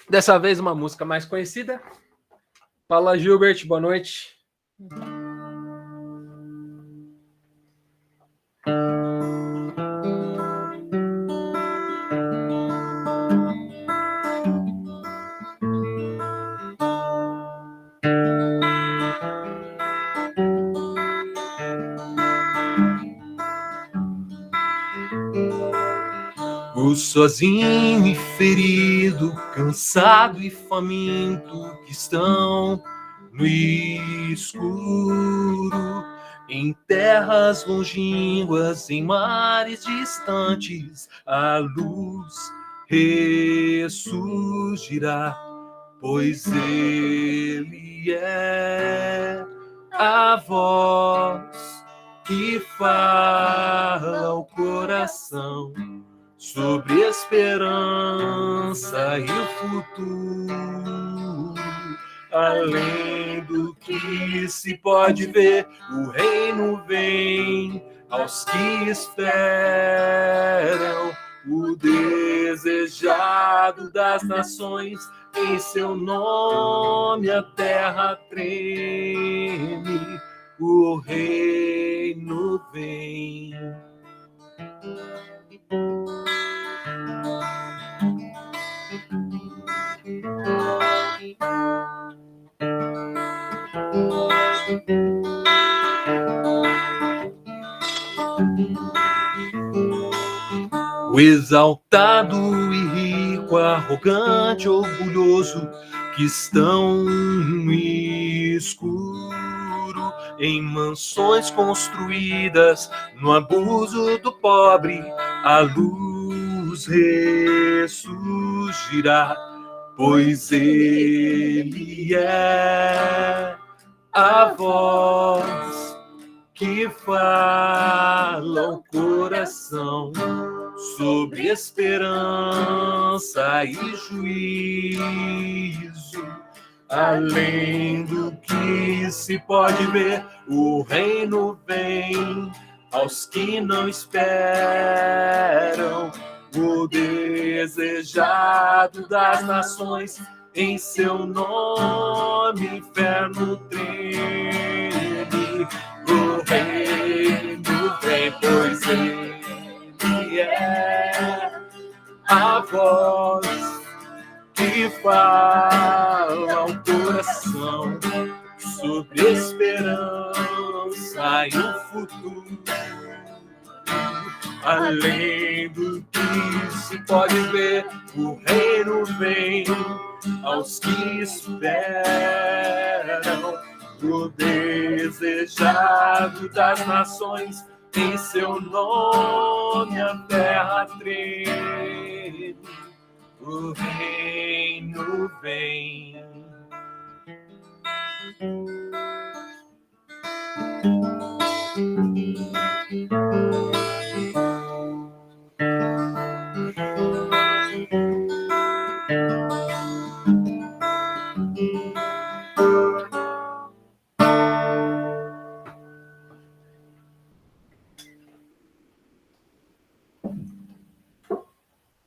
Dessa vez uma música mais conhecida. Paula Gilbert, boa noite. O sozinho e ferido, cansado e faminto que estão no escuro, em terras longínquas, em mares distantes, a luz ressurgirá, pois ele é a voz que fala ao coração sobre esperança e o futuro. Além do que se pode ver, o reino vem aos que esperam. O desejado das nações, em seu nome a terra treme. O reino vem. O exaltado e rico, arrogante, orgulhoso, que estão no escuro, em mansões construídas no abuso do pobre, a luz ressurgirá, pois ele é a voz que fala ao coração sobre esperança e juízo. Além do que se pode ver, o reino vem aos que não esperam. O desejado das nações, em seu nome, inferno treme. O reino vem, pois ele é a voz que fala ao coração sobre esperança e o futuro. Além do que se pode ver, o reino vem aos que esperam. O desejado das nações, em seu nome a terra treme. O reino vem.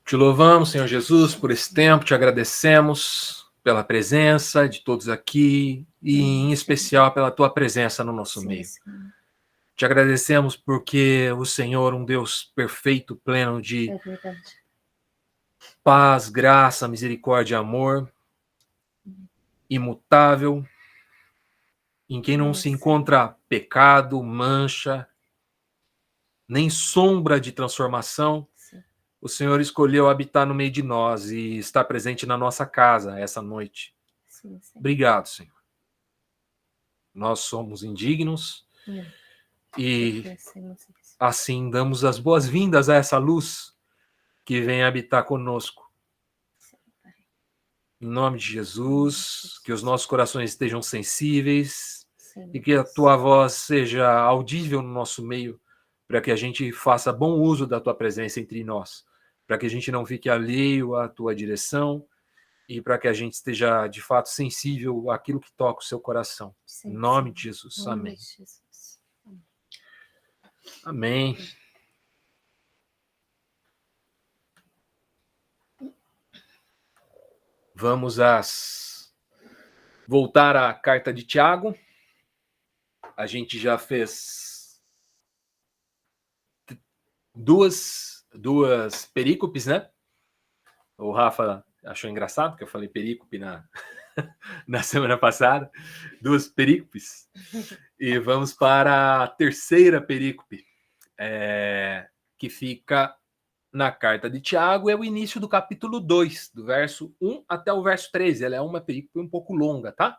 Te louvamos, Senhor Jesus, por esse tempo, te agradecemos pela presença de todos aqui e, em especial, pela tua presença no nosso meio. Te agradecemos porque o Senhor, um Deus perfeito, pleno de paz, graça, misericórdia e amor, imutável, em quem não se encontra pecado, mancha, nem sombra de transformação. O Senhor escolheu habitar no meio de nós e estar presente na nossa casa essa noite. Sim. Obrigado, Senhor. Nós somos indignos e assim damos as boas-vindas a essa luz que vem habitar conosco. Em nome de Jesus, que os nossos corações estejam sensíveis e que a tua voz seja audível no nosso meio, para que a gente faça bom uso da tua presença entre nós, para que a gente não fique alheio à tua direção e para que a gente esteja, de fato, sensível àquilo que toca o seu coração. Em nome de Jesus. Amém. Amém. Vamos voltar à carta de Tiago. A gente já fez duas perícopes, né? O Rafa achou engraçado que eu falei perícope na semana passada. 2 perícopes. E vamos para a terceira perícope, que fica na carta de Tiago, é o início do capítulo 2, do verso 1 até o verso 13. Ela é uma perícope um pouco longa, tá?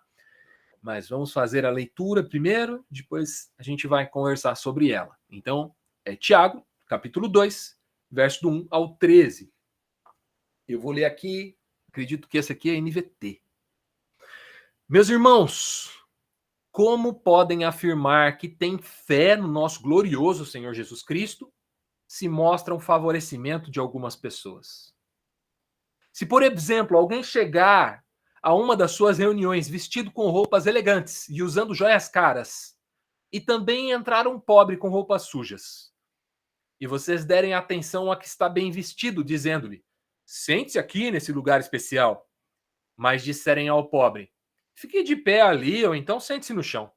Mas vamos fazer a leitura primeiro, depois a gente vai conversar sobre ela. Então, é Tiago, capítulo 2, verso do 1 ao 13. Eu vou ler aqui, acredito que esse aqui é NVT. Meus irmãos, como podem afirmar que têm fé no nosso glorioso Senhor Jesus Cristo se mostra um favorecimento de algumas pessoas? Se, por exemplo, alguém chegar a uma das suas reuniões vestido com roupas elegantes e usando joias caras, e também entrar um pobre com roupas sujas, e vocês derem atenção a que está bem vestido, dizendo-lhe: sente-se aqui nesse lugar especial, mas disserem ao pobre: fique de pé ali, ou então sente-se no chão.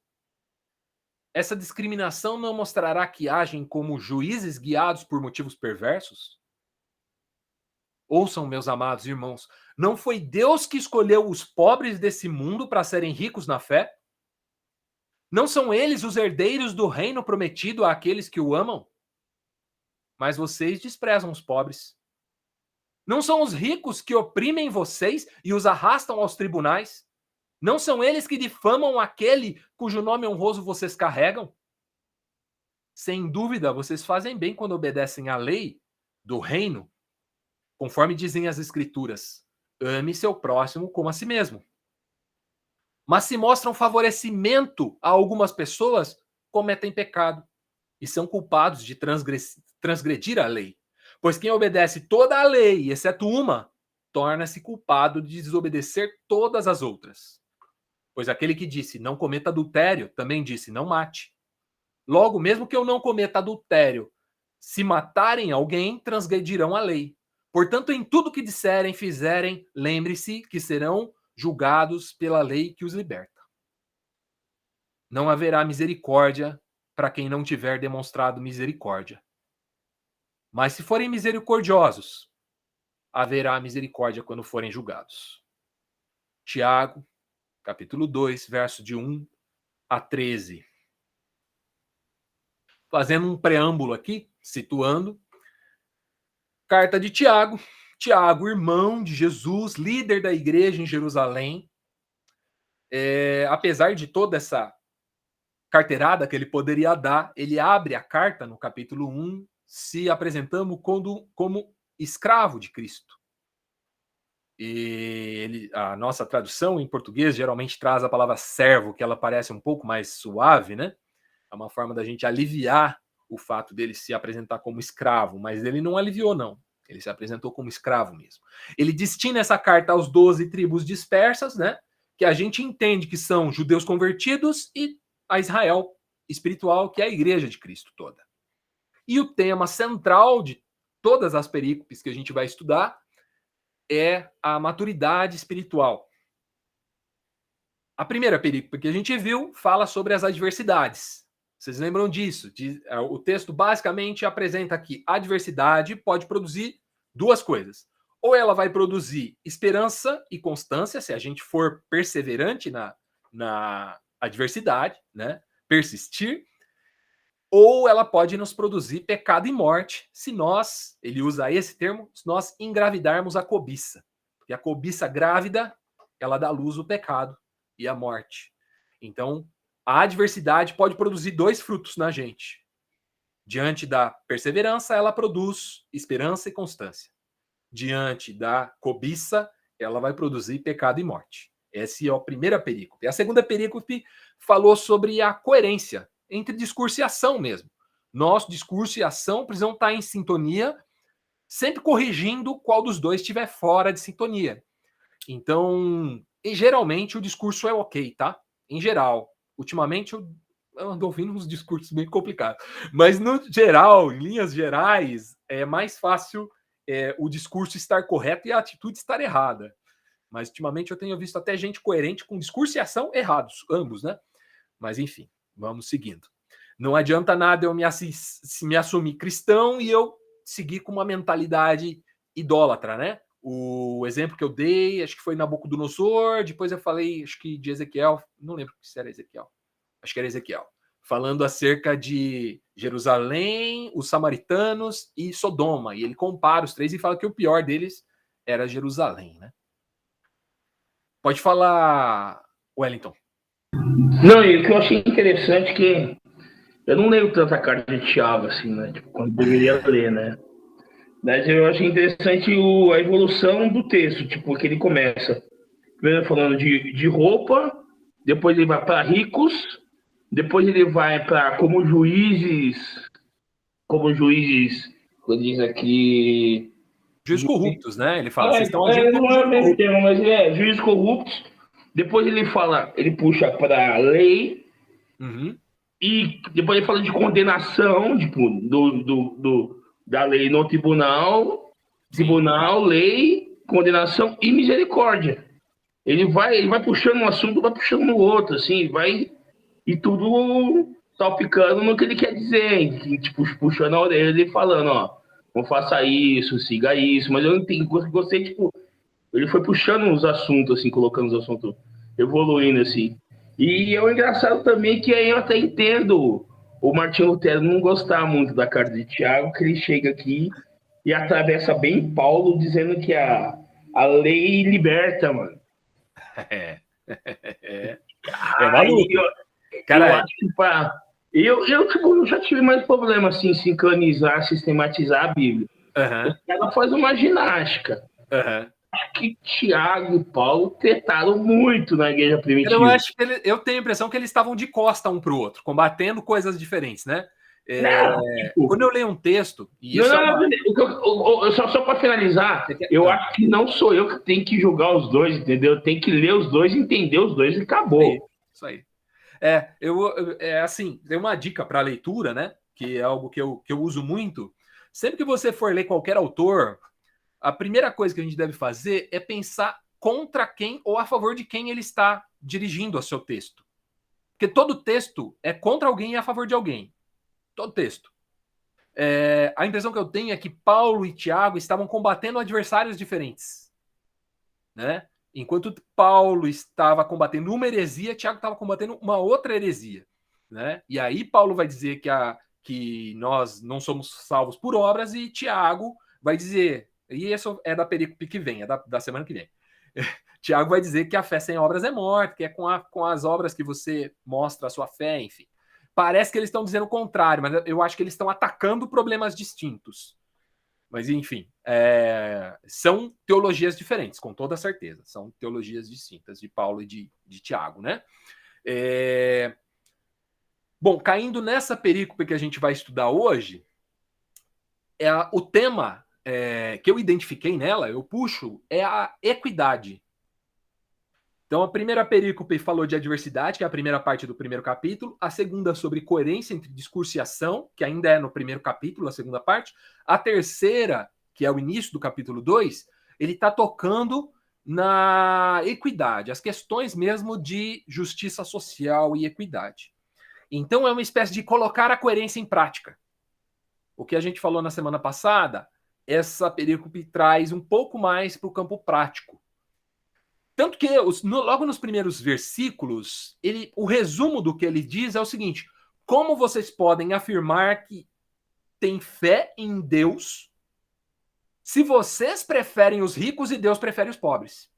Essa discriminação não mostrará que agem como juízes guiados por motivos perversos? Ouçam, meus amados irmãos, não foi Deus que escolheu os pobres desse mundo para serem ricos na fé? Não são eles os herdeiros do reino prometido àqueles que o amam? Mas vocês desprezam os pobres. Não são os ricos que oprimem vocês e os arrastam aos tribunais? Não são eles que difamam aquele cujo nome honroso vocês carregam? Sem dúvida, vocês fazem bem quando obedecem à lei do reino, conforme dizem as Escrituras: ame seu próximo como a si mesmo. Mas se mostram favorecimento a algumas pessoas, cometem pecado e são culpados de transgredir a lei. Pois quem obedece toda a lei, exceto uma, torna-se culpado de desobedecer todas as outras. Pois aquele que disse não cometa adultério, também disse não mate. Logo, mesmo que eu não cometa adultério, se matarem alguém, transgredirão a lei. Portanto, em tudo que disserem, fizerem, lembre-se que serão julgados pela lei que os liberta. Não haverá misericórdia para quem não tiver demonstrado misericórdia. Mas se forem misericordiosos, haverá misericórdia quando forem julgados. Tiago, capítulo 2, verso de 1 a 13. Fazendo um preâmbulo aqui, situando. Carta de Tiago. Tiago, irmão de Jesus, líder da igreja em Jerusalém. Apesar de toda essa carteirada que ele poderia dar, ele abre a carta no capítulo 1, se apresentando como escravo de Cristo. E a nossa tradução em português geralmente traz a palavra servo, que ela parece um pouco mais suave, né? É uma forma da gente aliviar o fato dele se apresentar como escravo, mas ele não aliviou, não. Ele se apresentou como escravo mesmo. Ele destina essa carta aos 12 tribos dispersas, né? Que a gente entende que são judeus convertidos, e a Israel espiritual, que é a igreja de Cristo toda. E o tema central de todas as perícopes que a gente vai estudar é a maturidade espiritual. A primeira perícope que a gente viu fala sobre as adversidades. Vocês lembram disso? O texto basicamente apresenta que a adversidade pode produzir duas coisas. Ou ela vai produzir esperança e constância, se a gente for perseverante na adversidade, né? Persistir. Ou ela pode nos produzir pecado e morte, se nós, ele usa esse termo, se nós engravidarmos a cobiça. Porque a cobiça grávida, ela dá luz ao pecado e à morte. Então, a adversidade pode produzir 2 frutos na gente. Diante da perseverança, ela produz esperança e constância. Diante da cobiça, ela vai produzir pecado e morte. Essa é a primeira perícope. A segunda perícope falou sobre a coerência entre discurso e ação mesmo. Nosso discurso e ação precisam estar em sintonia, sempre corrigindo qual dos dois estiver fora de sintonia. Então, geralmente o discurso é ok, tá? Em geral. Ultimamente eu ando ouvindo uns discursos bem complicados. Mas no geral, em linhas gerais, é mais fácil o discurso estar correto e a atitude estar errada. Mas ultimamente eu tenho visto até gente coerente com discurso e ação errados, ambos, né? Mas enfim, vamos seguindo. Não adianta nada eu me assumir cristão e eu seguir com uma mentalidade idólatra, né? O exemplo que eu dei, acho que foi Nabucodonosor, depois eu falei, acho que de Ezequiel, não lembro se era Ezequiel, acho que era Ezequiel, falando acerca de Jerusalém, os samaritanos e Sodoma, e ele compara os três e fala que o pior deles era Jerusalém, né? Pode falar, Wellington. Não, e o que eu achei interessante é que eu não leio tanta carta de Tiago, assim, né? Tipo, quando deveria ler, né? Mas eu achei interessante a evolução do texto, tipo, que ele começa primeiro falando de roupa, depois ele vai para ricos, depois ele vai para como juízes, ele diz aqui... Juízes corruptos, né? Ele fala, vocês estão agindo como não é juízes bem corruptos. termo, mas juízes corruptos. Depois ele fala, ele puxa para lei, e depois ele fala de condenação, tipo, da lei no tribunal, lei, condenação e misericórdia. Ele vai puxando um assunto, vai puxando no outro, assim, vai, e tudo topicando no que ele quer dizer, tipo, puxando a orelha dele falando, ó, não faça isso, siga isso, mas eu entendi, gostei, tipo, ele foi puxando os assuntos, assim, colocando os assuntos, evoluindo, assim. E é o engraçado também que aí eu até entendo o Martinho Lutero não gostar muito da carta de Tiago, que ele chega aqui e atravessa bem Paulo, dizendo que a lei liberta, mano. É maluco. Eu acho que eu já tive mais problema, assim, sincronizar, sistematizar a Bíblia. Os caras fazem uma ginástica. Acho que Tiago e Paulo tretaram muito na igreja primitiva. Eu acho que eu tenho a impressão que eles estavam de costa um para o outro, combatendo coisas diferentes, né? Quando eu leio um texto... E isso só para finalizar, eu acho que não sou eu que tenho que julgar os dois, entendeu? Tem que ler os dois, entender os dois e acabou. Isso aí. Assim, tem uma dica para leitura, né? Que é algo que eu uso muito. Sempre que você for ler qualquer autor, a primeira coisa que a gente deve fazer é pensar contra quem ou a favor de quem ele está dirigindo o seu texto. Porque todo texto é contra alguém e a favor de alguém. Todo texto. A impressão que eu tenho é que Paulo e Tiago estavam combatendo adversários diferentes. Né? Enquanto Paulo estava combatendo uma heresia, Tiago estava combatendo uma outra heresia. Né? E aí Paulo vai dizer que nós não somos salvos por obras, e Tiago vai dizer, e isso é da perícope que vem, é da semana que vem. Tiago vai dizer que a fé sem obras é morta, que é com as obras que você mostra a sua fé, enfim. Parece que eles estão dizendo o contrário, mas eu acho que eles estão atacando problemas distintos. Mas, enfim, são teologias diferentes, com toda certeza. São teologias distintas de Paulo e de Tiago, né? Bom, caindo nessa perícope que a gente vai estudar hoje, o tema que eu identifiquei nela, eu puxo, é a equidade. Então, a primeira perícope falou de adversidade, que é a primeira parte do primeiro capítulo. A segunda sobre coerência entre discurso e ação, que ainda é no primeiro capítulo, a segunda parte. A terceira, que é o início do capítulo 2, ele está tocando na equidade, as questões mesmo de justiça social e equidade. Então, é uma espécie de colocar a coerência em prática. O que a gente falou na semana passada, essa perícope traz um pouco mais para o campo prático. Tanto que logo nos primeiros versículos, o resumo do que ele diz é o seguinte: como vocês podem afirmar que têm fé em Deus se vocês preferem os ricos e Deus prefere os pobres?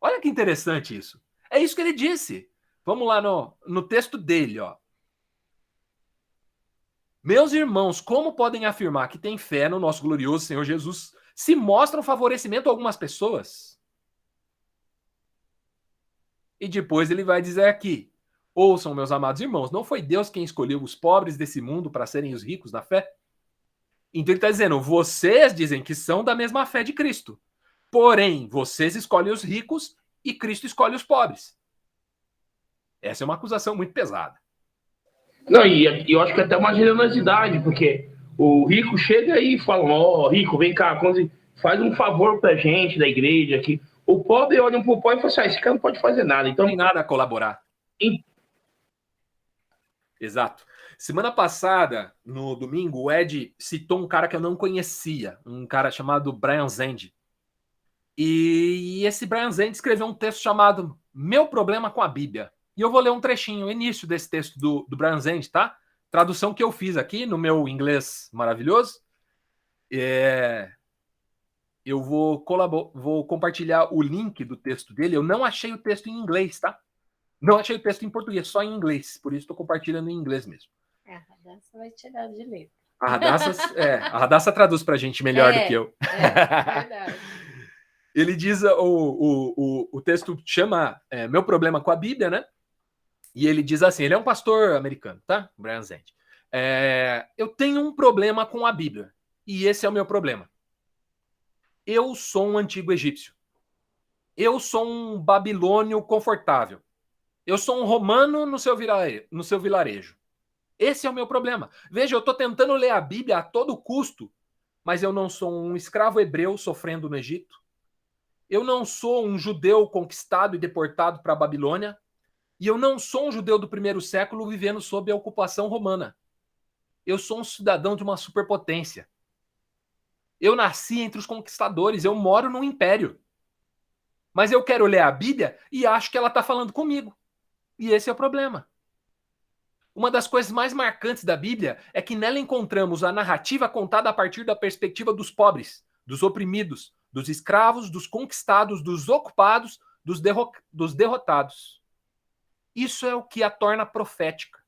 Olha que interessante isso. É isso que ele disse. Vamos lá no texto dele, ó. Meus irmãos, como podem afirmar que têm fé no nosso glorioso Senhor Jesus se mostram favorecimento a algumas pessoas? E depois ele vai dizer aqui: ouçam, meus amados irmãos, não foi Deus quem escolheu os pobres desse mundo para serem os ricos na fé? Então ele está dizendo, vocês dizem que são da mesma fé de Cristo. Porém, vocês escolhem os ricos e Cristo escolhe os pobres. Essa é uma acusação muito pesada. Não, e eu acho que até uma generosidade, porque o rico chega aí e fala, rico, vem cá, faz um favor pra gente da igreja aqui. O pobre olha pro pobre e fala assim, esse cara não pode fazer nada. Então, não tem nada a colaborar. Exato. Semana passada, no domingo, o Ed citou um cara que eu não conhecia, um cara chamado Brian Zend. E esse Brian Zend escreveu um texto chamado Meu Problema com a Bíblia. E eu vou ler um trechinho, o início desse texto do Brian Zend, tá? Tradução que eu fiz aqui no meu inglês maravilhoso. Eu vou compartilhar o link do texto dele. Eu não achei o texto em inglês, tá? Não achei o texto em português, só em inglês. Por isso estou compartilhando em inglês mesmo. A Radassa vai tirar de letra. A Radassa traduz pra gente melhor do que eu. É verdade. Ele diz, o texto chama Meu Problema com a Bíblia, né? E ele diz assim, ele é um pastor americano, tá? Brian Zend. Eu tenho um problema com a Bíblia. E esse é o meu problema. Eu sou um antigo egípcio. Eu sou um babilônio confortável. Eu sou um romano no seu vilarejo. Esse é o meu problema. Veja, eu estou tentando ler a Bíblia a todo custo, mas eu não sou um escravo hebreu sofrendo no Egito. Eu não sou um judeu conquistado e deportado para a Babilônia. E eu não sou um judeu do primeiro século vivendo sob a ocupação romana. Eu sou um cidadão de uma superpotência. Eu nasci entre os conquistadores, eu moro num império. Mas eu quero ler a Bíblia e acho que ela está falando comigo. E esse é o problema. Uma das coisas mais marcantes da Bíblia é que nela encontramos a narrativa contada a partir da perspectiva dos pobres, dos oprimidos, dos escravos, dos conquistados, dos ocupados, dos derrotados. Isso é o que a torna profética.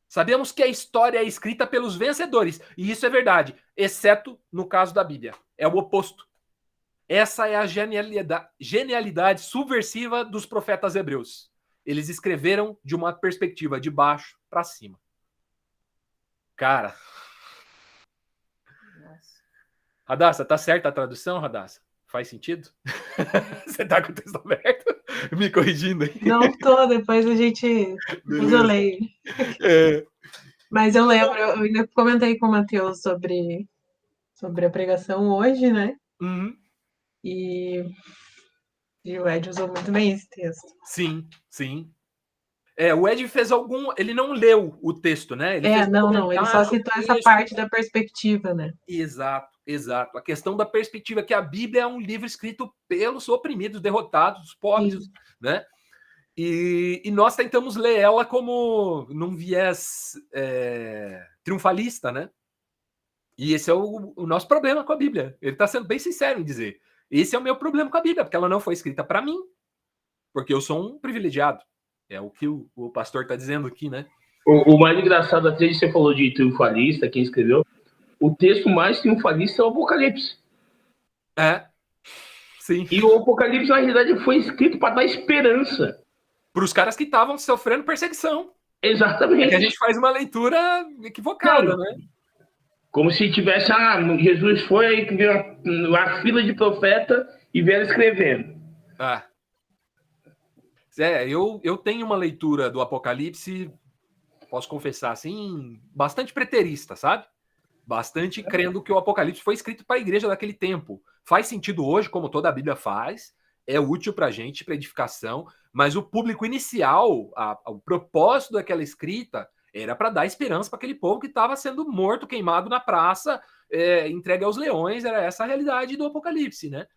Sabemos que a história é escrita pelos vencedores, e isso é verdade, exceto no caso da Bíblia. É o oposto. Essa é a genialidade subversiva dos profetas hebreus. Eles escreveram de uma perspectiva de baixo para cima. Cara. Nossa. Radassa, tá certa a tradução, Radassa? Faz sentido? Você tá com o texto aberto? Me corrigindo aí. Não tô, depois eu leio. Mas eu lembro, eu ainda comentei com o Matheus sobre a pregação hoje, né? Uhum. E o Ed usou muito bem esse texto. Sim, sim. O Ed fez ele não leu o texto, né? Ele fez ele só citou essa parte da perspectiva, né? Exato. A questão da perspectiva, que a Bíblia é um livro escrito pelos oprimidos, derrotados, pobres, né? E nós tentamos ler ela como num viés triunfalista, né? E esse é o nosso problema com a Bíblia. Ele está sendo bem sincero em dizer, esse é o meu problema com a Bíblia, porque ela não foi escrita para mim, porque eu sou um privilegiado. É o que o pastor está dizendo aqui, né? O mais engraçado, até você falou de triunfalista, quem escreveu, o texto mais triunfalista é o Apocalipse. Sim. E o Apocalipse, na realidade, foi escrito para dar esperança. Para os caras que estavam sofrendo perseguição. Exatamente. É que a gente faz uma leitura equivocada, né? Como se tivesse, Jesus foi uma fila de profeta e vieram escrevendo. Eu tenho uma leitura do Apocalipse, posso confessar assim, bastante preterista, sabe? Bastante crendo que o Apocalipse foi escrito para a igreja daquele tempo. Faz sentido hoje, como toda a Bíblia faz, é útil para a gente, para edificação, mas o público inicial, o propósito daquela escrita era para dar esperança para aquele povo que estava sendo morto, queimado na praça, entregue aos leões. Era essa a realidade do Apocalipse, né?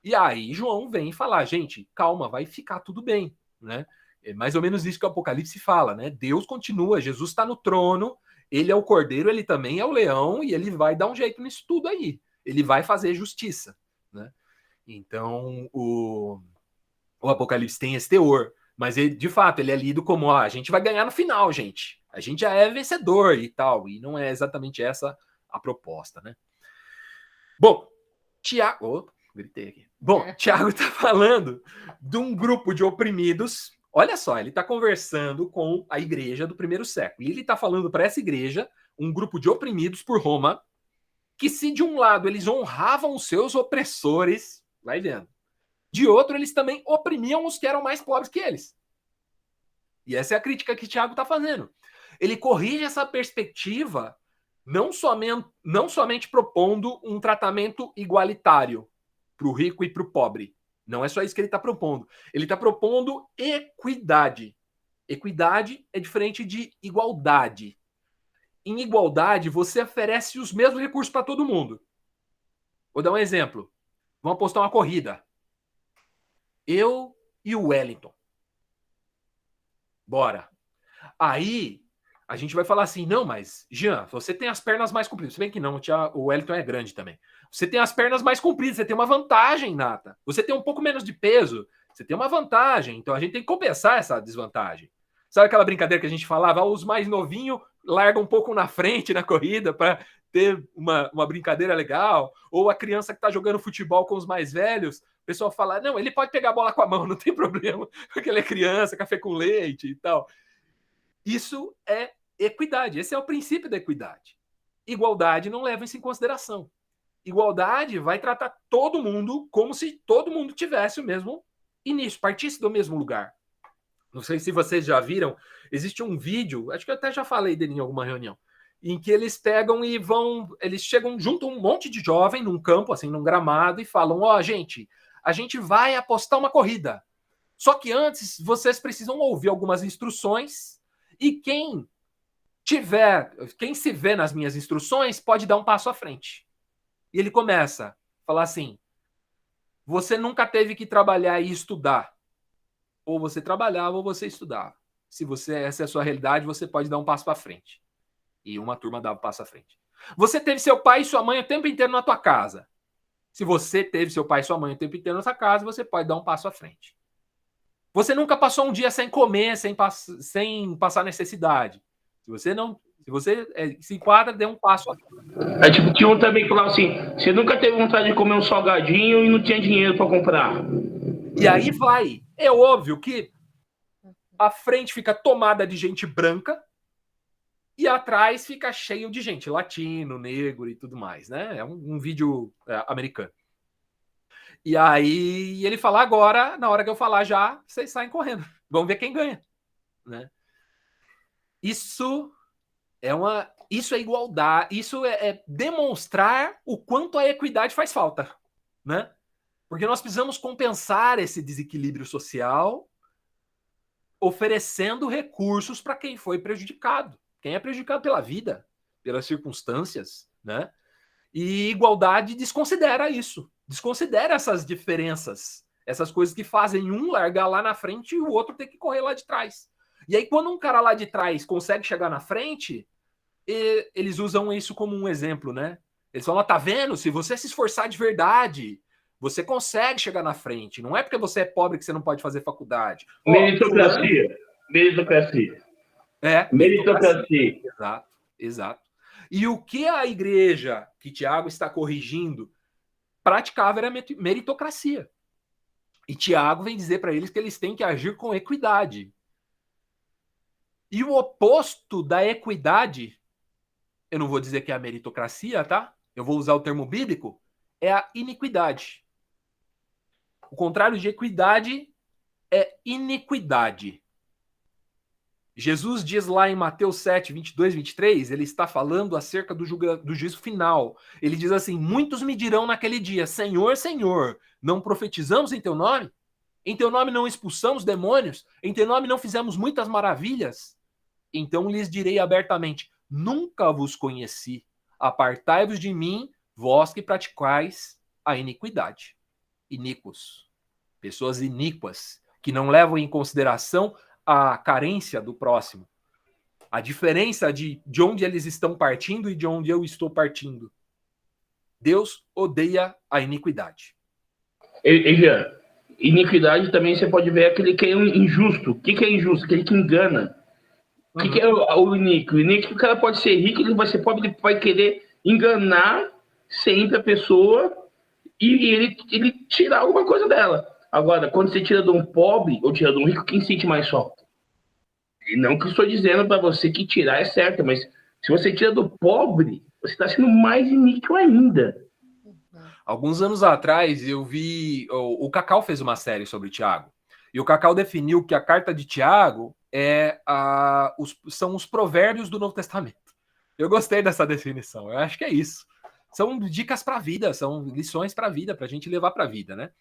E aí João vem falar, gente, calma, vai ficar tudo bem, né? É mais ou menos isso que o Apocalipse fala, né? Deus continua, Jesus está no trono, ele é o cordeiro, ele também é o leão, e ele vai dar um jeito nisso tudo aí. Ele vai fazer justiça, né? Então, o Apocalipse tem esse teor, mas ele, de fato, ele é lido como, a gente vai ganhar no final, gente. A gente já é vencedor e tal, e não é exatamente essa a proposta, né? Bom, Tiago... gritei aqui. Bom, Tiago está falando de um grupo de oprimidos. Olha só, ele está conversando com a igreja do primeiro século. E ele está falando para essa igreja, um grupo de oprimidos por Roma, que se de um lado eles honravam os seus opressores, vai vendo, de outro eles também oprimiam os que eram mais pobres que eles. E essa é a crítica que Tiago está fazendo. Ele corrige essa perspectiva não somente propondo um tratamento igualitário para o rico e para o pobre. Não é só isso que ele está propondo. Ele está propondo equidade. Equidade é diferente de igualdade. Em igualdade, você oferece os mesmos recursos para todo mundo. Vou dar um exemplo. Vamos apostar uma corrida. Eu e o Wellington. Bora. Aí, a gente vai falar assim, não, mas, Jean, você tem as pernas mais compridas. Se bem que não, o Wellington é grande também. Você tem as pernas mais compridas, você tem uma vantagem, Nata. Você tem um pouco menos de peso, você tem uma vantagem. Então, a gente tem que compensar essa desvantagem. Sabe aquela brincadeira que a gente falava? Os mais novinhos largam um pouco na frente na corrida para ter uma brincadeira legal. Ou a criança que está jogando futebol com os mais velhos, o pessoal fala, não, ele pode pegar a bola com a mão, não tem problema, porque ele é criança, café com leite e tal. Isso é equidade, esse é o princípio da equidade. Igualdade não leva isso em consideração. Igualdade vai tratar todo mundo como se todo mundo tivesse o mesmo início, partisse do mesmo lugar. Não sei se vocês já viram, existe um vídeo, acho que eu até já falei dele em alguma reunião, em que eles pegam e eles chegam junto a um monte de jovem num campo, assim, num gramado, e falam, gente, a gente vai apostar uma corrida. Só que antes, vocês precisam ouvir algumas instruções, e quem se vê nas minhas instruções pode dar um passo à frente. E ele começa a falar assim, você nunca teve que trabalhar e estudar. Ou você trabalhava ou você estudava. Se essa é a sua realidade, você pode dar um passo para frente. E uma turma dá um passo à frente. Você teve seu pai e sua mãe o tempo inteiro na tua casa. Se você teve seu pai e sua mãe o tempo inteiro na sua casa, você pode dar um passo à frente. Você nunca passou um dia sem comer, sem passar necessidade. Se você se enquadra, dê um passo à frente. Tipo, tinha um também que falava assim, você nunca teve vontade de comer um salgadinho e não tinha dinheiro para comprar. E aí vai. É óbvio que a frente fica tomada de gente branca e atrás fica cheio de gente latino, negro e tudo mais, né? É um vídeo americano. E aí ele fala agora, na hora que eu falar já, vocês saem correndo. Vamos ver quem ganha, né? Isso é igualdade, isso é demonstrar o quanto a equidade faz falta, né? Porque nós precisamos compensar esse desequilíbrio social oferecendo recursos para quem foi prejudicado. Quem é prejudicado pela vida, pelas circunstâncias, né? E igualdade desconsidera isso. Desconsidera essas diferenças. Essas coisas que fazem um largar lá na frente e o outro ter que correr lá de trás. E aí, quando um cara lá de trás consegue chegar na frente, eles usam isso como um exemplo, né? Eles falam, tá vendo? Se você se esforçar de verdade, você consegue chegar na frente. Não é porque você é pobre que você não pode fazer faculdade. Meritocracia. Meritocracia. Meritocracia. Exato, exato. E o que a igreja que Tiago está corrigindo praticava era meritocracia. E Tiago vem dizer para eles que eles têm que agir com equidade. E o oposto da equidade, eu não vou dizer que é a meritocracia, tá? Eu vou usar o termo bíblico, é a iniquidade. O contrário de equidade é iniquidade. Jesus diz lá em Mateus 7, 22, 23, ele está falando acerca do juízo final. Ele diz assim, muitos me dirão naquele dia, Senhor, Senhor, não profetizamos em teu nome? Em teu nome não expulsamos demônios? Em teu nome não fizemos muitas maravilhas? Então lhes direi abertamente, nunca vos conheci. Apartai-vos de mim, vós que praticais a iniquidade. Iníquos. Pessoas iníquas, que não levam em consideração a carência do próximo, a diferença de onde eles estão partindo e de onde eu estou partindo. Deus odeia a iniquidade. Iniquidade também você pode ver aquele que é injusto. O que é injusto? Aquele que engana. O que é o iníquo? O iníquo, o cara pode ser rico, ele vai ser pobre, ele vai querer enganar sempre a pessoa e ele tirar alguma coisa dela. Agora, quando você tira de um pobre ou tira de um rico, quem sente mais falta? E não que eu estou dizendo para você que tirar é certo, mas se você tira do pobre, você está sendo mais iníquo ainda. Alguns anos atrás, eu vi... O Cacau fez uma série sobre Tiago. E o Cacau definiu que a carta de Tiago são os provérbios do Novo Testamento. Eu gostei dessa definição. Eu acho que é isso. São dicas para a vida, são lições para a vida, para a gente levar para a vida, né?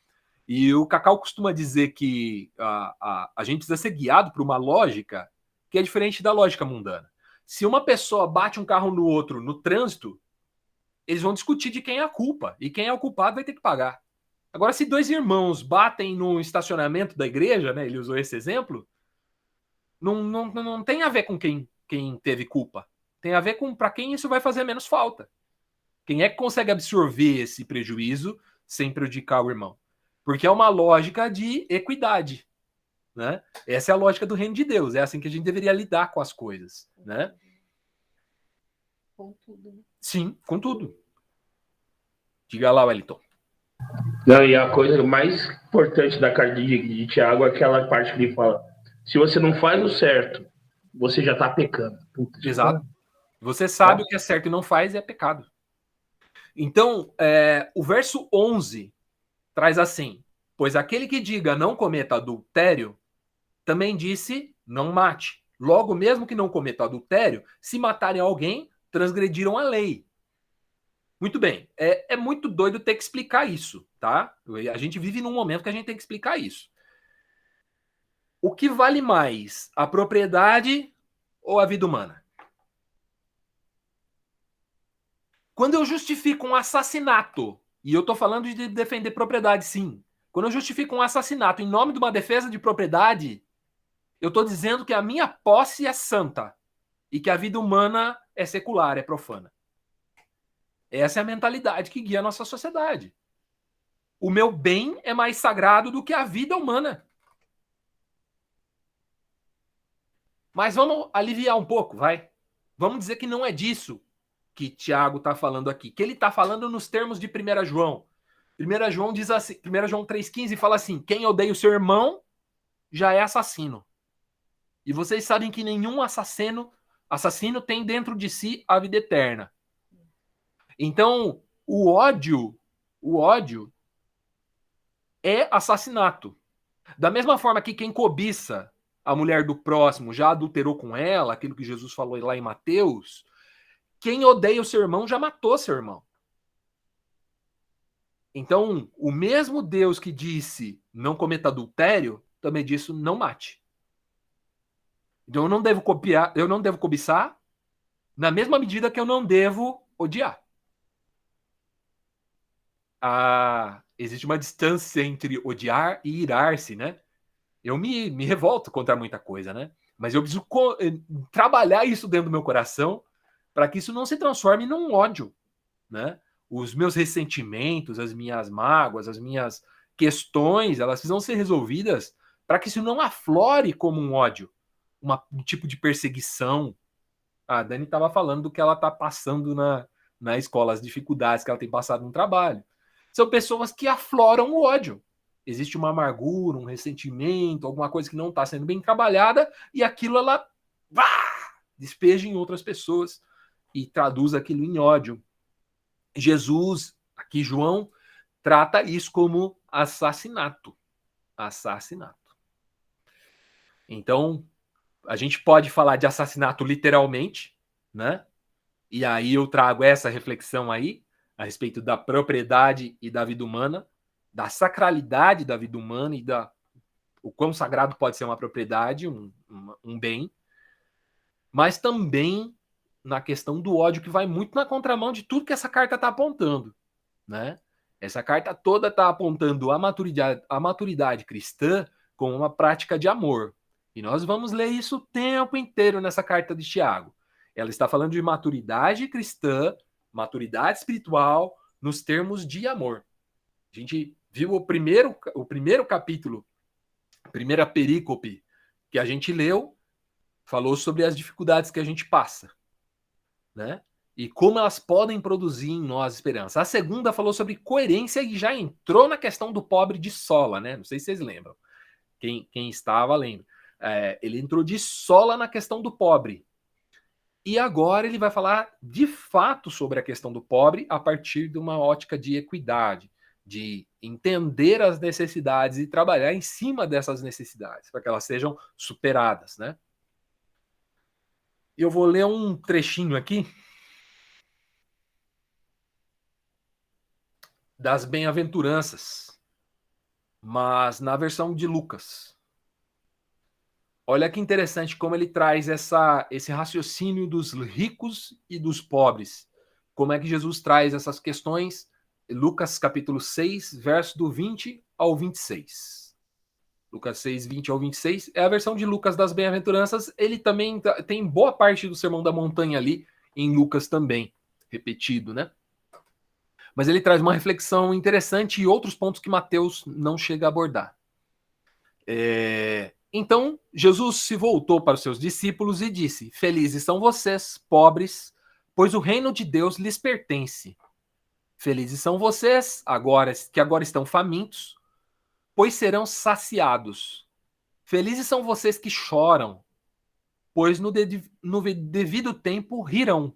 E o Cacau costuma dizer que a gente precisa ser guiado por uma lógica que é diferente da lógica mundana. Se uma pessoa bate um carro no outro no trânsito, eles vão discutir de quem é a culpa. E quem é o culpado vai ter que pagar. Agora, se dois irmãos batem no estacionamento da igreja, né? Ele usou esse exemplo, não tem a ver com quem teve culpa. Tem a ver com para quem isso vai fazer menos falta. Quem é que consegue absorver esse prejuízo sem prejudicar o irmão? Porque é uma lógica de equidade, né? Essa é a lógica do reino de Deus. É assim que a gente deveria lidar com as coisas, né? Com tudo, né? Sim, com tudo. Diga lá, Wellington. Não, e a coisa mais importante da carta de Tiago é aquela parte que ele fala: se você não faz o certo, você já está pecando. Puta, exato. Você sabe o que é certo e não faz, é pecado. Então, o verso 11 traz assim: pois aquele que diga não cometa adultério, também disse não mate. Logo, mesmo que não cometa adultério, se matarem alguém, transgrediram a lei. Muito bem. É muito doido ter que explicar isso, tá? A gente vive num momento que a gente tem que explicar isso. O que vale mais, a propriedade ou a vida humana? Quando eu justifico um assassinato, e eu tô falando de defender propriedade, sim. Quando eu justifico um assassinato em nome de uma defesa de propriedade, eu tô dizendo que a minha posse é santa e que a vida humana é secular, é profana. Essa é a mentalidade que guia a nossa sociedade. O meu bem é mais sagrado do que a vida humana. Mas vamos aliviar um pouco, vai? Vamos dizer que não é disso que Tiago está falando aqui. Que ele está falando nos termos de 1 João. 1 João diz assim, 1 João 3,15 fala assim: quem odeia o seu irmão já é assassino. E vocês sabem que nenhum assassino tem dentro de si a vida eterna. Então, o ódio é assassinato. Da mesma forma que quem cobiça a mulher do próximo já adulterou com ela, aquilo que Jesus falou lá em Mateus, quem odeia o seu irmão já matou seu irmão. Então, o mesmo Deus que disse não cometa adultério, também disse não mate. Então eu não devo cobiçar, na mesma medida que eu não devo odiar. Existe uma distância entre odiar e irar-se, né? Eu me revolto contra muita coisa, né? Mas eu preciso trabalhar isso dentro do meu coração para que isso não se transforme num ódio, né? Os meus ressentimentos, as minhas mágoas, as minhas questões, elas precisam ser resolvidas para que isso não aflore como um ódio, um tipo de perseguição. A Dani estava falando do que ela está passando na escola, as dificuldades que ela tem passado no trabalho. São pessoas que afloram o ódio. Existe uma amargura, um ressentimento, alguma coisa que não está sendo bem trabalhada, e aquilo ela despeja em outras pessoas e traduz aquilo em ódio. Jesus, aqui João, trata isso como assassinato. Assassinato. Então, a gente pode falar de assassinato literalmente, né? E aí eu trago essa reflexão aí a respeito da propriedade e da vida humana, da sacralidade da vida humana e o quão sagrado pode ser uma propriedade, um bem, mas também na questão do ódio, que vai muito na contramão de tudo que essa carta está apontando, né? Essa carta toda está apontando a maturidade cristã como uma prática de amor. E nós vamos ler isso o tempo inteiro nessa carta de Tiago. Ela está falando de maturidade cristã, maturidade espiritual, nos termos de amor. A gente viu o primeiro capítulo, a primeira perícope que a gente leu, falou sobre as dificuldades que a gente passa, né? E como elas podem produzir em nós esperança. A segunda falou sobre coerência e já entrou na questão do pobre de sola, né? Não sei se vocês lembram. Quem estava, lembra. Ele entrou de sola na questão do pobre. E agora ele vai falar de fato sobre a questão do pobre a partir de uma ótica de equidade, de entender as necessidades e trabalhar em cima dessas necessidades, para que elas sejam superadas, né? Eu vou ler um trechinho aqui das bem-aventuranças, mas na versão de Lucas. Olha que interessante como ele traz esse raciocínio dos ricos e dos pobres. Como é que Jesus traz essas questões? Lucas capítulo 6, verso do 20 ao 26. Lucas 6, 20 ao 26 é a versão de Lucas das bem-aventuranças. Ele também tem boa parte do Sermão da Montanha ali em Lucas também, repetido, né? Mas ele traz uma reflexão interessante e outros pontos que Mateus não chega a abordar. Então, Jesus se voltou para os seus discípulos e disse: Felizes são vocês, pobres, pois o reino de Deus lhes pertence. Felizes são vocês, que agora estão famintos, pois serão saciados. Felizes são vocês que choram, pois no devido tempo rirão.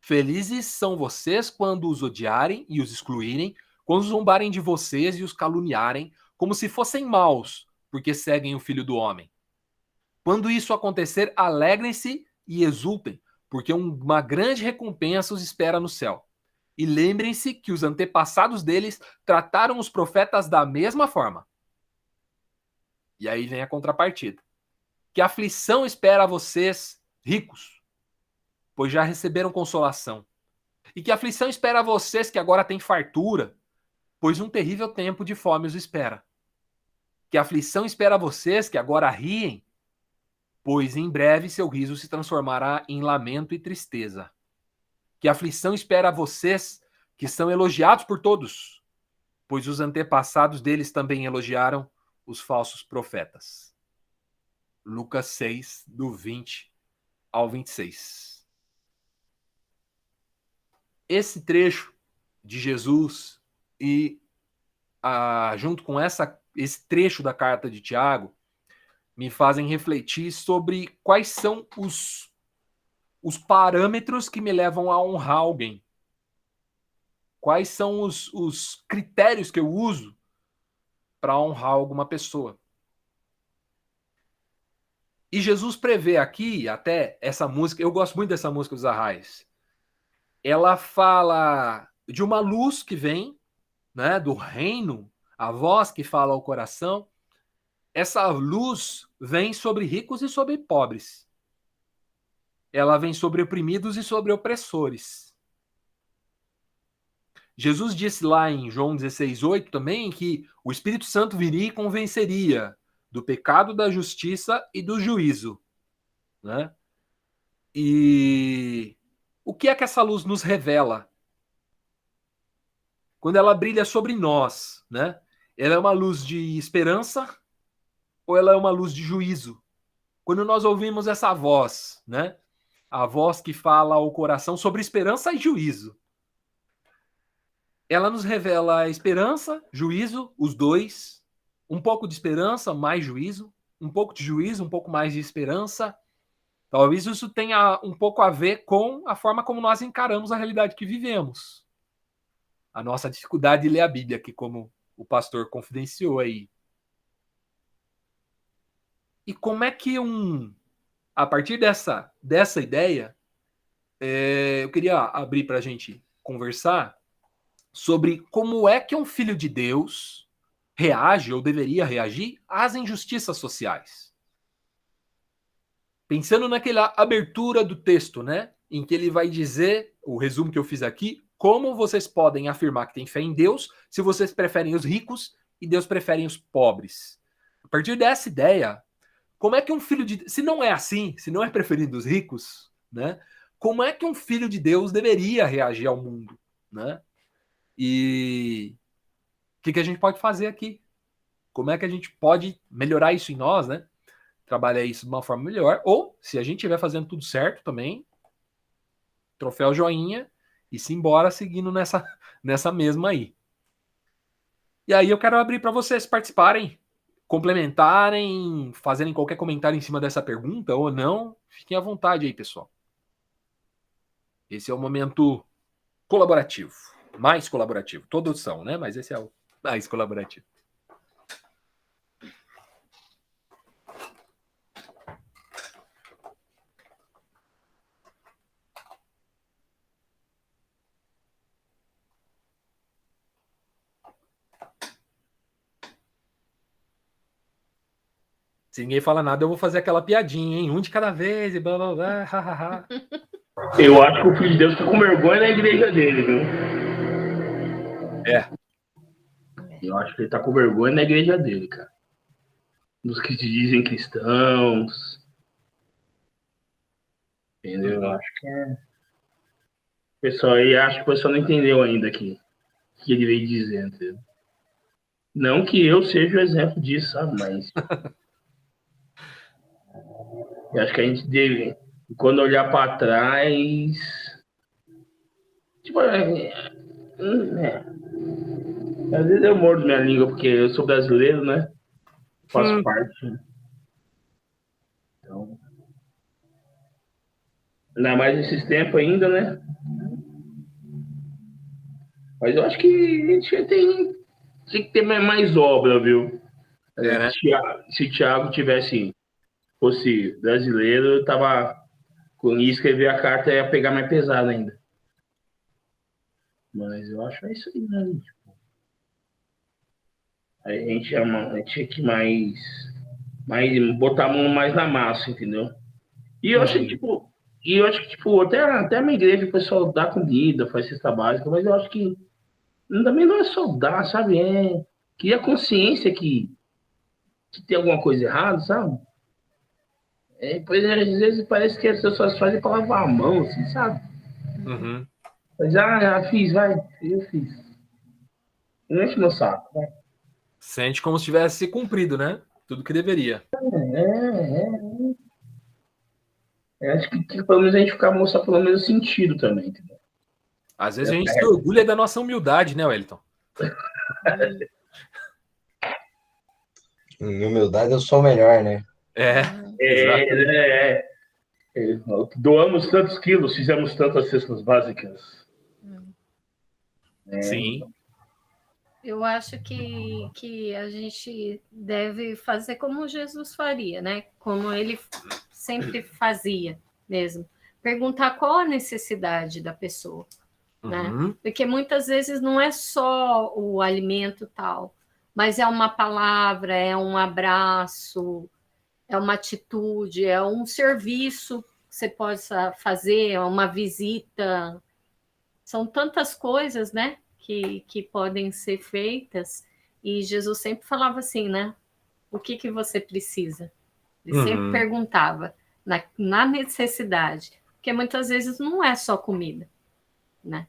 Felizes são vocês quando os odiarem e os excluírem, quando zombarem de vocês e os caluniarem, como se fossem maus, porque seguem o Filho do Homem. Quando isso acontecer, alegrem-se e exultem, porque uma grande recompensa os espera no céu. E lembrem-se que os antepassados deles trataram os profetas da mesma forma. E aí vem a contrapartida. Que aflição espera a vocês, ricos, pois já receberam consolação. E que aflição espera a vocês que agora têm fartura, pois um terrível tempo de fome os espera. Que aflição espera a vocês que agora riem, pois em breve seu riso se transformará em lamento e tristeza. Que aflição espera a vocês que são elogiados por todos, pois os antepassados deles também elogiaram os falsos profetas. Lucas 6, do 20 ao 26. Esse trecho de Jesus e junto com esse trecho da carta de Tiago me fazem refletir sobre quais são os parâmetros que me levam a honrar alguém. Quais são os critérios que eu uso para honrar alguma pessoa. E Jesus prevê aqui, até essa música, eu gosto muito dessa música dos Arraias. Ela fala de uma luz que vem, né, do reino, a voz que fala ao coração. Essa luz vem sobre ricos e sobre pobres. Ela vem sobre oprimidos e sobre opressores. Jesus disse lá em João 16:8 também que o Espírito Santo viria e convenceria do pecado, da justiça e do juízo, né? E o que é que essa luz nos revela? Quando ela brilha sobre nós, né? Ela é uma luz de esperança ou ela é uma luz de juízo? Quando nós ouvimos essa voz, né? A voz que fala ao coração sobre esperança e juízo. Ela nos revela esperança, juízo, os dois. Um pouco de esperança, mais juízo. Um pouco de juízo, um pouco mais de esperança. Talvez isso tenha um pouco a ver com a forma como nós encaramos a realidade que vivemos. A nossa dificuldade de ler a Bíblia, que como o pastor confidenciou aí. E como é que a partir dessa ideia, eu queria abrir para a gente conversar sobre como é que um filho de Deus reage ou deveria reagir às injustiças sociais. Pensando naquela abertura do texto, né, em que ele vai dizer, o resumo que eu fiz aqui, como vocês podem afirmar que têm fé em Deus se vocês preferem os ricos e Deus prefere os pobres. A partir dessa ideia, como é que um filho de... Se não é assim, se não é preferindo os ricos, né, como é que um filho de Deus deveria reagir ao mundo, né? E o que a gente pode fazer aqui? Como é que a gente pode melhorar isso em nós, né? Trabalhar isso de uma forma melhor. Ou, se a gente estiver fazendo tudo certo também, troféu joinha e se embora seguindo nessa mesma aí. E aí eu quero abrir para vocês participarem, complementarem, fazerem qualquer comentário em cima dessa pergunta ou não. Fiquem à vontade aí, pessoal. Esse é o momento colaborativo. Mais colaborativo. Todos são, né? Mas esse é o mais colaborativo. Se ninguém fala nada, eu vou fazer aquela piadinha, hein? Um de cada vez e blá, blá, blá, hahaha. Eu acho que o Filho de Deus fica com vergonha na igreja dele, viu? É. Eu acho que ele tá com vergonha na igreja dele, cara. Dos que se dizem cristãos. Entendeu? Eu acho que é. O pessoal aí, acho que o pessoal não entendeu ainda aqui o que ele veio dizer, entendeu? Não que eu seja o exemplo disso, sabe? Mas. Eu acho que a gente deve, quando olhar para trás. Tipo, às vezes eu mordo minha língua porque eu sou brasileiro, né? Faço parte. Então, ainda mais nesses tempos ainda, né? Mas eu acho que a gente tinha que ter mais obra, viu? Né? Se Thiago fosse brasileiro, eu tava com isso, escrever a carta ia pegar mais pesado ainda. Mas eu acho que é isso aí, né? A gente tinha que mais botar a mão mais na massa, entendeu? E eu acho que, até a minha igreja o pessoal dá comida, faz cesta básica, mas eu acho que também não é só dar, sabe? Que a consciência que tem alguma coisa errada, sabe? Pois às vezes parece que as pessoas fazem para lavar a mão, assim, sabe? Uhum. Mas, fiz, vai, eu fiz. Não enche meu saco, vai. Sente como se tivesse cumprido, né? Tudo que deveria. Acho que pelo menos a gente ficar mostrar pelo menos sentido também, entendeu? Às vezes a gente se orgulha da nossa humildade, né, Wellington? Em humildade eu sou o melhor, né? Doamos tantos quilos, fizemos tantas cestas básicas. Sim. Eu acho que a gente deve fazer como Jesus faria, né? Como ele sempre fazia mesmo. Perguntar qual a necessidade da pessoa, né? Porque muitas vezes não é só o alimento tal, mas é uma palavra, é um abraço, é uma atitude, é um serviço que você possa fazer, é uma visita. São tantas coisas, né? Que podem ser feitas, e Jesus sempre falava assim, né? O que você precisa? Ele sempre perguntava na necessidade, porque muitas vezes não é só comida, né?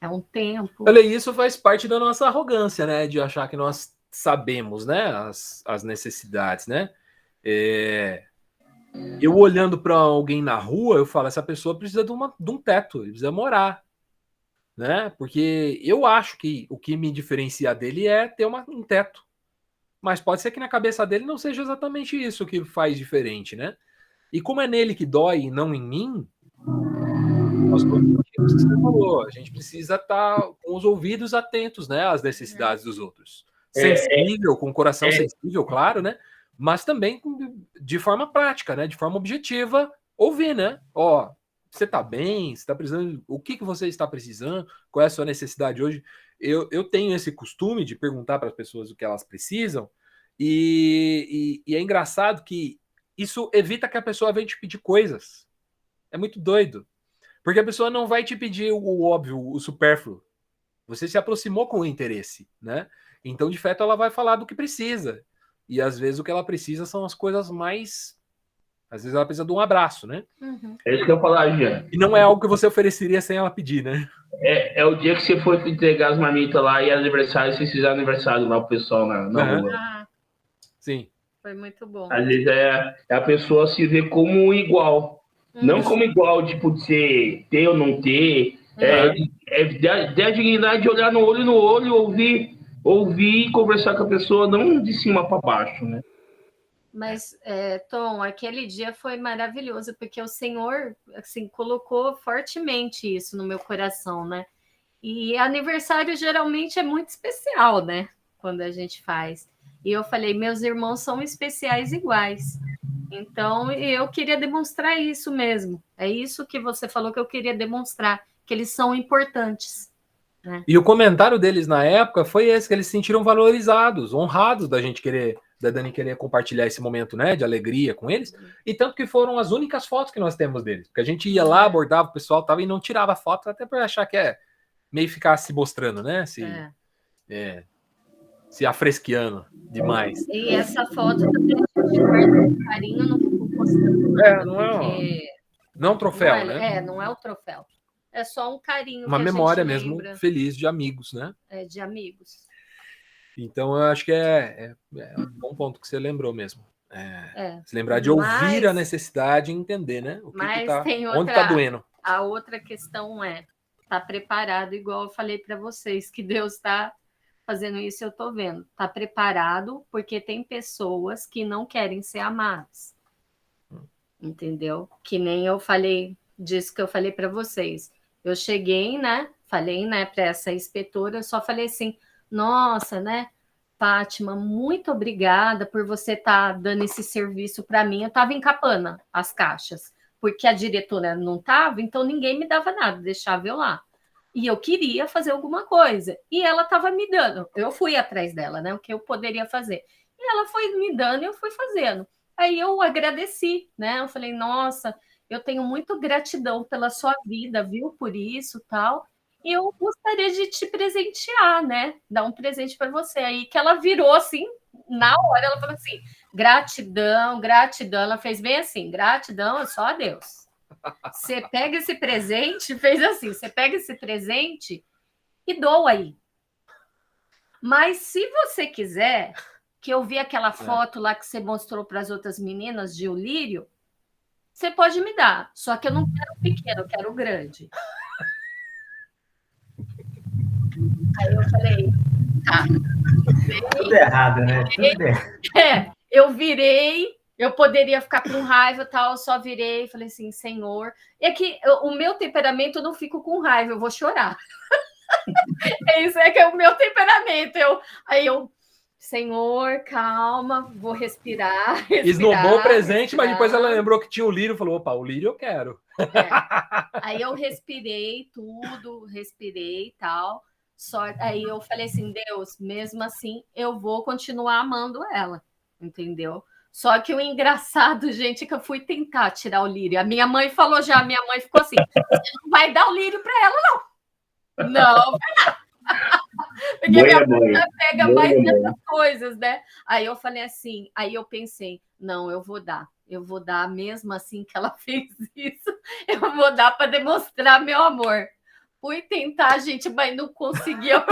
É um tempo. Olha, isso faz parte da nossa arrogância, né? De achar que nós sabemos, né? As necessidades, né? Eu olhando para alguém na rua, eu falo, essa pessoa precisa de um teto, ele precisa morar. Né? Porque eu acho que o que me diferencia dele é ter um teto. Mas pode ser que na cabeça dele não seja exatamente isso que faz diferente, né? E como é nele que dói e não em mim, a gente precisa estar com os ouvidos atentos, né, às necessidades dos outros. Sensível, com o coração sensível, claro, né? Mas também de forma prática, né? De forma objetiva, ouvir, né? Você está bem? Você está precisando? O que você está precisando? Qual é a sua necessidade hoje? Eu tenho esse costume de perguntar para as pessoas o que elas precisam, e é engraçado que isso evita que a pessoa venha te pedir coisas. É muito doido. Porque a pessoa não vai te pedir o óbvio, o supérfluo. Você se aproximou com o interesse, né? Então, de fato, ela vai falar do que precisa. E às vezes o que ela precisa são as coisas mais... Às vezes ela precisa de um abraço, né? É isso que eu ia falar, Jean. E não é algo que você ofereceria sem ela pedir, né? É o dia que você for entregar as marmitas lá e aniversário, vocês fizeram aniversário lá pro pessoal na rua. Sim. Foi muito bom. Às vezes a pessoa se vê como igual. Não como igual, tipo, de ser ter ou não ter. É a dignidade de olhar no olho, ouvir e conversar com a pessoa, não de cima para baixo, né? Mas, Tom, aquele dia foi maravilhoso, porque o Senhor, assim, colocou fortemente isso no meu coração, né? E aniversário geralmente é muito especial, né? Quando a gente faz. E eu falei, meus irmãos são especiais iguais. Então, eu queria demonstrar isso mesmo. É isso que você falou que eu queria demonstrar, que eles são importantes. Né? E o comentário deles na época foi esse, que eles se sentiram valorizados, honrados da gente querer da Dani querer compartilhar esse momento, né, de alegria com eles, e tanto que foram as únicas fotos que nós temos deles, porque a gente ia lá, abordava o pessoal tava, e não tirava foto, até para achar que meio ficar se mostrando, né, se afresqueando demais. E essa foto também a gente guarda com carinho, não ficou postando nada, não é um troféu, né? Não é o troféu. É só um carinho. Uma que memória a gente mesmo lembra. Feliz de amigos, né? De amigos. Então, eu acho que é um bom ponto que você lembrou mesmo. Se lembrar de ouvir a necessidade e entender, né? O que tá, onde está doendo. A outra questão tá preparado, igual eu falei para vocês, que Deus está fazendo isso, eu estou vendo. Está preparado porque tem pessoas que não querem ser amadas. Entendeu? Que nem eu falei disso que eu falei para vocês. Eu cheguei, né? Falei, né, para essa inspetora, eu só falei assim, nossa, né, Fátima, muito obrigada por você estar dando esse serviço para mim. Eu estava encapando as caixas, porque a diretora não estava, então ninguém me dava nada, deixava eu lá. E eu queria fazer alguma coisa, e ela estava me dando. Eu fui atrás dela, né, o que eu poderia fazer. E ela foi me dando e eu fui fazendo. Aí eu agradeci, né, eu falei, nossa, eu tenho muito gratidão pela sua vida, viu, por isso, tal. E eu gostaria de te presentear, né? Dar um presente para você. Aí que ela virou assim, na hora, ela falou assim: gratidão, gratidão. Ela fez bem assim: gratidão é só a Deus. Você pega esse presente, fez assim: você pega esse presente e doa aí. Mas se você quiser, que eu vi aquela foto lá que você mostrou para as outras meninas de o lírio, você pode me dar. Só que eu não quero o pequeno, eu quero o grande. Aí eu falei, tá. Tudo errado, né? Tudo errado. Eu virei, eu poderia ficar com raiva e tal, eu só virei e falei assim, Senhor. É que o meu temperamento, eu não fico com raiva, eu vou chorar. Isso é que é o meu temperamento. Aí eu, Senhor, calma, vou respirar. Esnobou o presente, mas depois ela lembrou que tinha o lírio e falou, opa, o lírio eu quero. Aí eu respirei tudo, respirei e tal. Aí eu falei assim, Deus, mesmo assim, eu vou continuar amando ela, entendeu? Só que o engraçado, gente, é que eu fui tentar tirar o lírio. A minha mãe falou já, a minha mãe ficou assim, você não vai dar o lírio para ela, não. Não, porque minha mãe pega mais dessas coisas, né? Aí eu falei assim, aí eu pensei, não, eu vou dar mesmo assim que ela fez isso, eu vou dar para demonstrar meu amor. Fui tentar, gente, mas não conseguia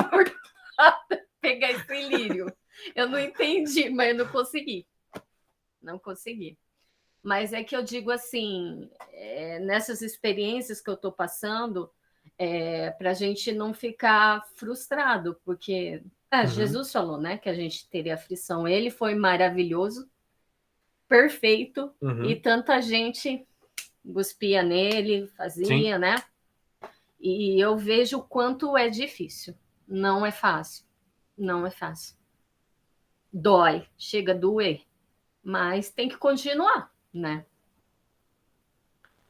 pegar esse lírio. Eu não entendi, mas eu não consegui. Não consegui. Mas é que eu digo assim, nessas experiências que eu estou passando, para a gente não ficar frustrado, porque Jesus falou, né, que a gente teria aflição. Ele foi maravilhoso, perfeito, e tanta gente cuspia nele, fazia, Sim. né? E eu vejo o quanto é difícil. Não é fácil. Não é fácil. Dói, chega a doer. Mas tem que continuar, né?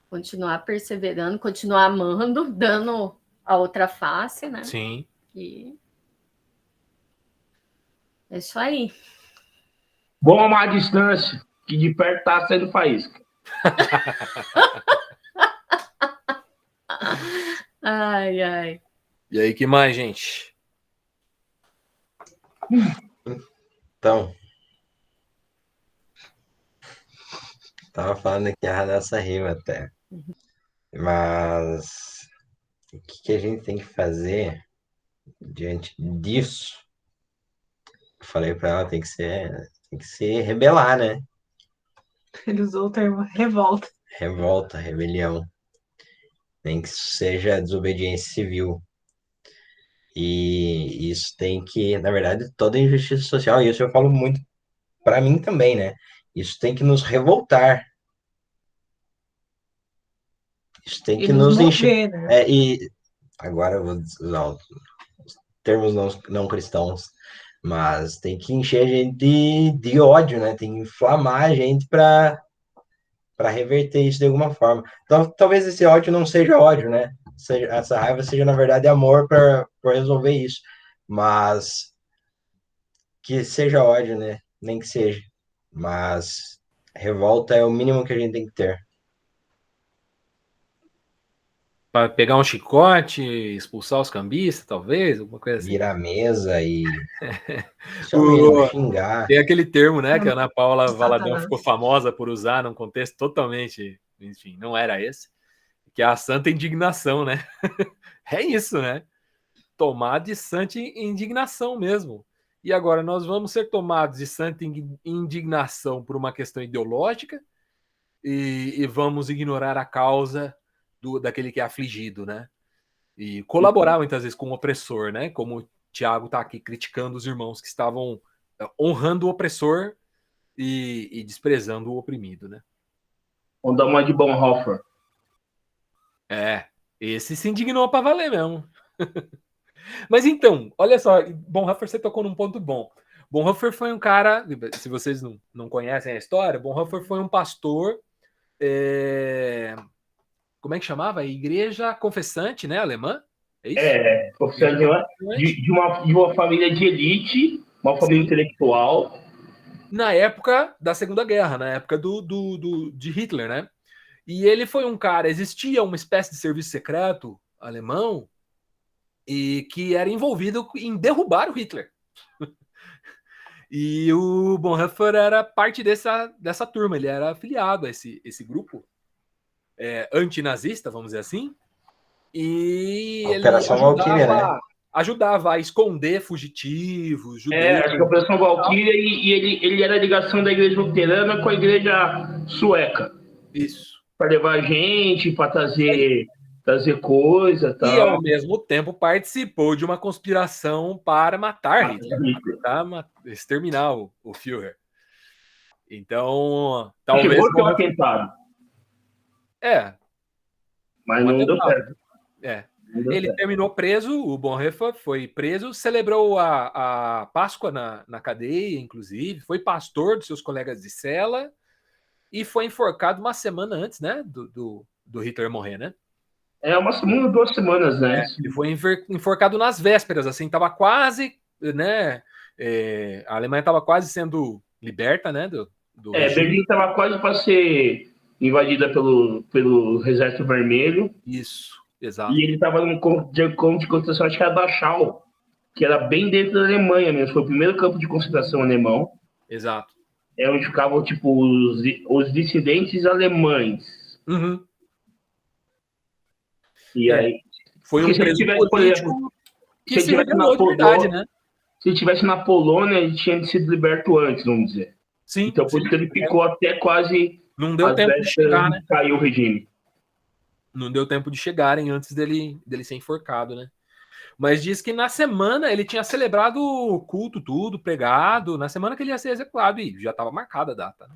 Continuar perseverando, continuar amando, dando a outra face, né? Sim. E é isso aí. Bom amar a distância, que de perto tá sendo faísca. Ai, ai. E aí, que mais, gente? Então, tava falando aqui a dessa rima até. Mas o que a gente tem que fazer diante disso? Eu falei para ela, tem que se rebelar, né? Ele usou o termo revolta. Revolta, rebelião. Nem que isso seja desobediência civil. E isso tem que, na verdade, toda injustiça social, e isso eu falo muito para mim também, né? Isso tem que nos revoltar. Isso tem que nos encher. Né? E agora eu vou usar os termos não cristãos, mas tem que encher a gente de ódio, né? Tem que inflamar a gente para reverter isso de alguma forma. Então, talvez esse ódio não seja ódio, né? Essa raiva seja, na verdade, amor para resolver isso. Mas que seja ódio, né? nem que seja. Mas revolta é o mínimo que a gente tem que ter. Para pegar um chicote, expulsar os cambistas, talvez, alguma coisa assim. Virar a mesa e... Isso é o mínimo, xingar. Tem aquele termo, né, que a Ana Paula Valadão ficou famosa por usar num contexto totalmente, enfim, não era esse, que é a santa indignação, né? É isso, né? Tomar de santa indignação mesmo. E agora nós vamos ser tomados de santa indignação por uma questão ideológica e vamos ignorar a causa daquele que é afligido, né? E colaborar muitas vezes com o opressor, né? Como o Tiago está aqui criticando os irmãos que estavam honrando o opressor e desprezando o oprimido, né? Vamos dar uma de Bonhoeffer. Esse se indignou para valer mesmo. Mas então, olha só, Bonhoeffer, você tocou num ponto bom. Bonhoeffer foi um cara, se vocês não conhecem a história, Bonhoeffer foi um pastor, como é que chamava? Igreja confessante, né, alemã? É isso? Confessante de uma família de elite, uma família intelectual. Na época da Segunda Guerra, na época de Hitler, né? E ele foi um cara, existia uma espécie de serviço secreto alemão e que era envolvido em derrubar o Hitler. E o Bonhoeffer era parte dessa turma, ele era afiliado a esse grupo antinazista, vamos dizer assim, e ele ajudava a esconder fugitivos, judeus. Acho que a Operação Valkyria, e ele era a ligação da igreja luterana com a igreja sueca. Isso. Para levar gente, para trazer coisa. Tal. E, ao mesmo tempo, participou de uma conspiração para matar Hitler, para exterminar o Führer. Então, talvez... Chegou a ter um atentado. Mas não deu certo. Ele terminou preso, o Bonhoeffer foi preso, celebrou a Páscoa na cadeia, inclusive, foi pastor dos seus colegas de cela e foi enforcado uma semana antes, né, do Hitler morrer, né? Uma semana, 2 semanas, né? Ele foi enforcado nas vésperas, assim, tava quase, né, a Alemanha estava quase sendo liberta, né, do Berlim estava quase para ser invadida pelo Exército Vermelho. Isso, exato. E ele estava num campo de concentração, acho que era Dachau, que era bem dentro da Alemanha mesmo. Foi o primeiro campo de concentração alemão. Exato. É onde ficavam, tipo, os dissidentes alemães. Uhum. E aí... Foi um preso político que se revelou de verdade, né? Se ele estivesse na Polônia, ele tinha sido liberto antes, vamos dizer. Sim. Então, por isso que ele ficou até quase... Não deu tempo de chegar, né? Caiu o regime. Não deu tempo de chegarem antes dele ser enforcado, né? Mas diz que na semana ele tinha celebrado o culto, tudo, pregado, na semana que ele ia ser executado, e já estava marcada a data, né?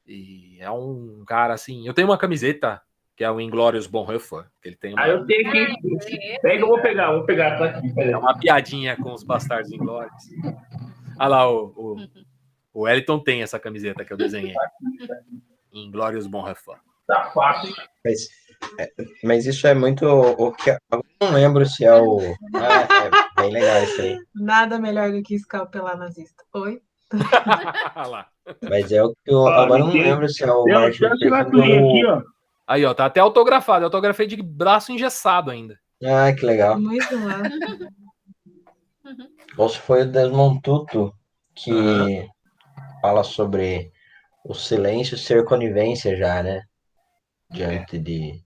E é um cara assim... Eu tenho uma camiseta que é o Inglorious Bonhoeffer, que ele tem uma... eu tenho aqui. Pega, eu vou pegar, tá aqui. É uma piadinha com os bastardos Inglórios. Olha lá, o Wellington tem essa camiseta que eu desenhei. Inglorious Bonhoeffer. Tá fácil. Mas isso é muito o que... Eu não lembro se é o... é bem legal isso aí. Nada melhor do que escalpelar nazista. Oi? Lá. Mas é o que eu agora não lembro se é o Martin aqui, ó. Aí, ó, tá até autografado. Eu autografei de braço engessado ainda. Ah, que legal. Muito lá. Ou se foi o Desmond Tutu que fala sobre o silêncio ser conivência já, né? Diante de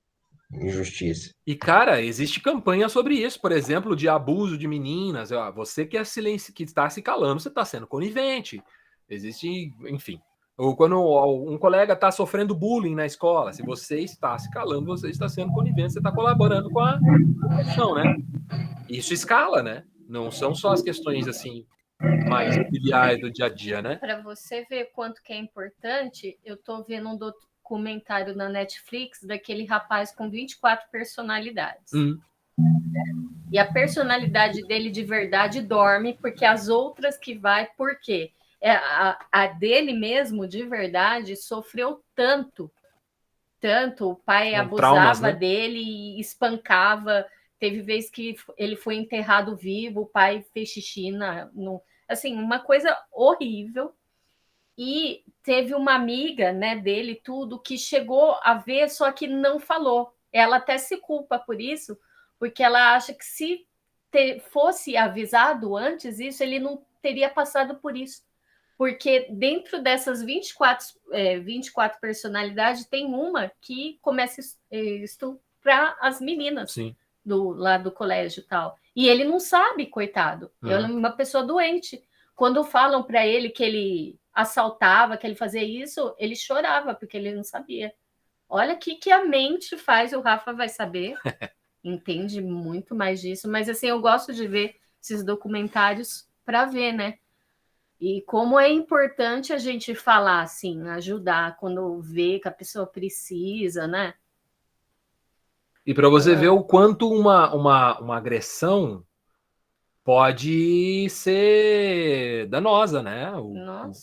injustiça. E, cara, existe campanha sobre isso, por exemplo, de abuso de meninas. Você que está se calando, você está sendo conivente. Existe, enfim. Ou quando um colega está sofrendo bullying na escola, se você está se calando, você está sendo conivente, você está colaborando com a opressão, né? Isso escala, né? Não são só as questões, assim, mais triviais do dia a dia, né? Para você ver quanto que é importante, eu estou vendo um documentário na Netflix daquele rapaz com 24 personalidades. E a personalidade dele de verdade dorme, porque as outras que vai, por quê? A dele mesmo, de verdade, sofreu tanto, o pai abusava dele e espancava. Teve vez que ele foi enterrado vivo, o pai fez xixi assim, uma coisa horrível. E teve uma amiga, né, dele, tudo, que chegou a ver, só que não falou. Ela até se culpa por isso, porque ela acha que se fosse avisado antes isso, ele não teria passado por isso. Porque dentro dessas 24 personalidades, tem uma que começa a estuprar as meninas. Sim. Lá do colégio e tal. E ele não sabe, coitado. Ele é uma pessoa doente. Quando falam para ele que ele assaltava, que ele fazia isso, ele chorava, porque ele não sabia. Olha o que a mente faz, o Rafa vai saber. Entende muito mais disso. Mas, assim, eu gosto de ver esses documentários para ver, né? E como é importante a gente falar, assim, ajudar quando vê que a pessoa precisa, né? E para você ver o quanto uma agressão pode ser danosa, né?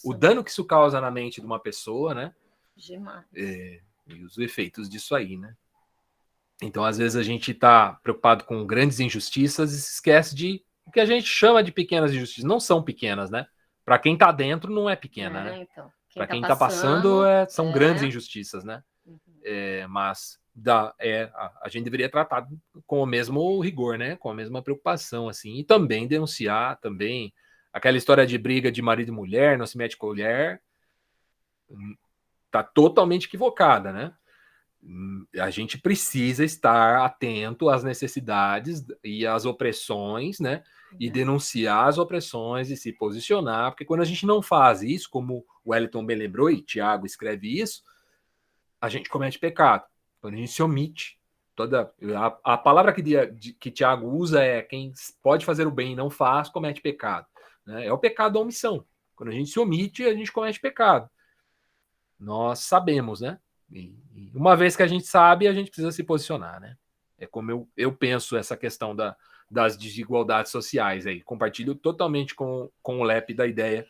O dano que isso causa na mente de uma pessoa, né? Demais. E os efeitos disso aí, né? Então, às vezes, a gente está preocupado com grandes injustiças e se esquece de o que a gente chama de pequenas injustiças. Não são pequenas, né? Para quem está dentro, não é pequena, né? Então, para quem está passando, são grandes injustiças, né? Mas a gente deveria tratar com o mesmo rigor, né? Com a mesma preocupação, assim. E também denunciar, também. Aquela história de briga de marido e mulher, não se mete com a mulher, tá totalmente equivocada, né? A gente precisa estar atento às necessidades e às opressões, né? E denunciar as opressões e se posicionar, porque quando a gente não faz isso, como o Wellington bem lembrou, e Tiago escreve isso, a gente comete pecado. Quando a gente se omite, a palavra que Tiago usa é quem pode fazer o bem e não faz, comete pecado. Né? É o pecado da omissão. Quando a gente se omite, a gente comete pecado. Nós sabemos, né? E uma vez que a gente sabe, a gente precisa se posicionar, né? É como eu penso essa questão das desigualdades sociais aí. Compartilho totalmente com o Lepe da ideia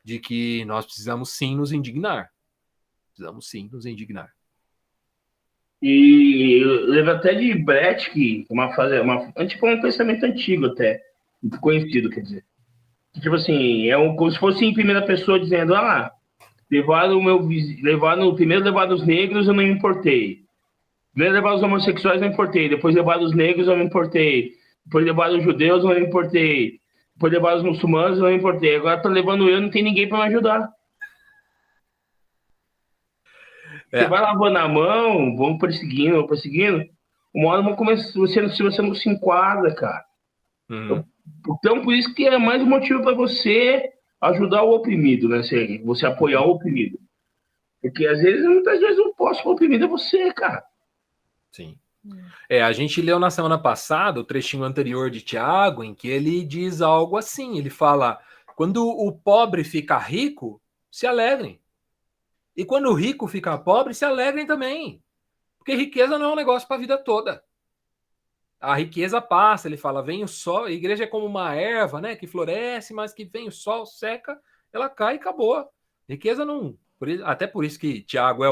de que nós precisamos sim nos indignar. Precisamos sim nos indignar. E lembro até de Brecht, que tipo um pensamento antigo até, muito conhecido, quer dizer. Tipo assim, como se fosse em primeira pessoa dizendo, levaram os negros, eu não me importei. Primeiro levaram os homossexuais, não me importei. Depois levaram os negros, eu não me importei. Depois levaram os judeus, eu não me importei. Depois levaram os muçulmanos, eu não me importei. Agora tá levando eu, não tem ninguém para me ajudar. Você vai lavando a mão, vamos perseguindo. Uma hora se você não se enquadra, cara. Então, por isso que é mais um motivo para você ajudar o oprimido, né? Você apoiar o oprimido. Porque muitas vezes o próximo oprimido é você, cara. Sim. A gente leu na semana passada o trechinho anterior de Tiago, em que ele diz algo assim. Ele fala, quando o pobre fica rico, se alegrem. E quando o rico fica pobre, se alegrem também. Porque riqueza não é um negócio para a vida toda. A riqueza passa, ele fala, vem o sol, a igreja é como uma erva, né, que floresce, mas que vem o sol, seca, ela cai e acabou. Riqueza não... Até por isso que Tiago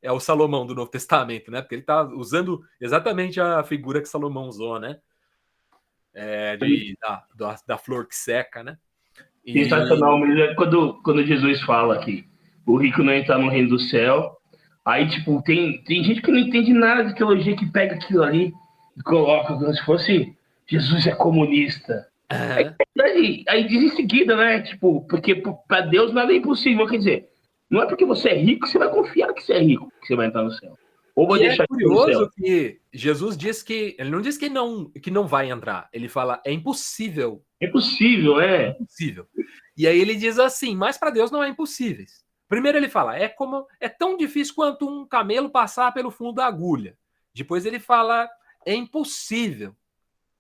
é o Salomão do Novo Testamento, né, porque ele está usando exatamente a figura que Salomão usou, né, da flor que seca, né. Sensacional, mas quando Jesus fala que o rico não entra no reino do céu, aí, tipo, tem gente que não entende nada de teologia, que pega aquilo ali e coloca como se fosse Jesus é comunista. Aí diz em seguida, né? Tipo, porque para Deus nada é impossível. Quer dizer, não é porque você é rico que você vai confiar que você é rico que você vai entrar no céu. Ou vai deixar curioso que Jesus diz que... Ele não diz que não vai entrar. Ele fala, é impossível. É impossível, É impossível. E aí ele diz assim, mas para Deus não é impossível. Primeiro ele fala, é tão difícil quanto um camelo passar pelo fundo da agulha. Depois ele fala, é impossível.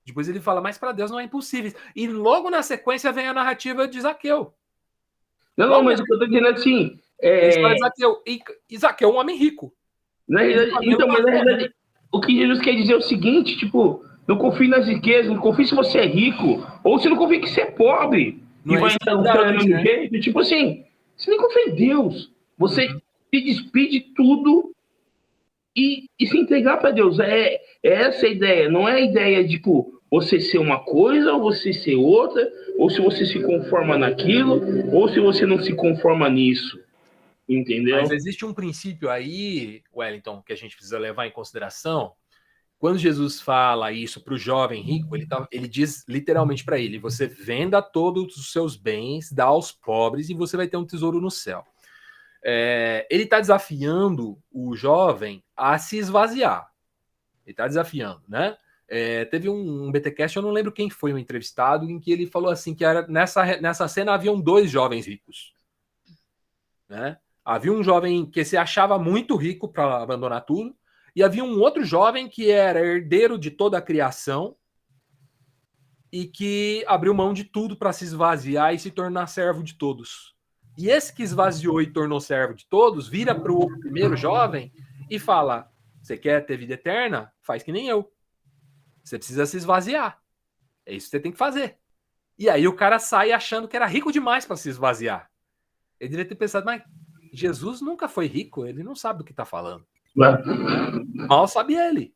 Depois ele fala, mas para Deus não é impossível. E logo na sequência vem a narrativa de Zaqueu. Não, mas o que eu tô dizendo assim... Zaqueu é um homem rico. Na realidade, o que Jesus quer dizer é o seguinte, tipo, não confie nas riquezas, não confie se você é rico, ou se não confie que você é pobre, e vai entrar no céu do mesmo jeito. Tipo assim, você nem confia em Deus. Você se despide de tudo e se entregar para Deus. É essa a ideia. Não é a ideia de, tipo, você ser uma coisa ou você ser outra, ou se você se conforma naquilo, ou se você não se conforma nisso. Entendeu? Mas existe um princípio aí, Wellington, que a gente precisa levar em consideração. Quando Jesus fala isso para o jovem rico, ele diz literalmente para ele: você venda todos os seus bens, dá aos pobres e você vai ter um tesouro no céu. Ele está desafiando o jovem a se esvaziar. Ele está desafiando, né? Teve um BTcast, eu não lembro quem foi o entrevistado, em que ele falou assim que nessa cena haviam 2 jovens ricos, né? Havia um jovem que se achava muito rico para abandonar tudo, e havia um outro jovem que era herdeiro de toda a criação e que abriu mão de tudo para se esvaziar e se tornar servo de todos. E esse que esvaziou e tornou servo de todos vira para o primeiro jovem e fala: você quer ter vida eterna? Faz que nem eu. Você precisa se esvaziar. É isso que você tem que fazer. E aí o cara sai achando que era rico demais para se esvaziar. Ele deveria ter pensado: mas Jesus nunca foi rico, ele não sabe do que está falando. Mal sabe ele.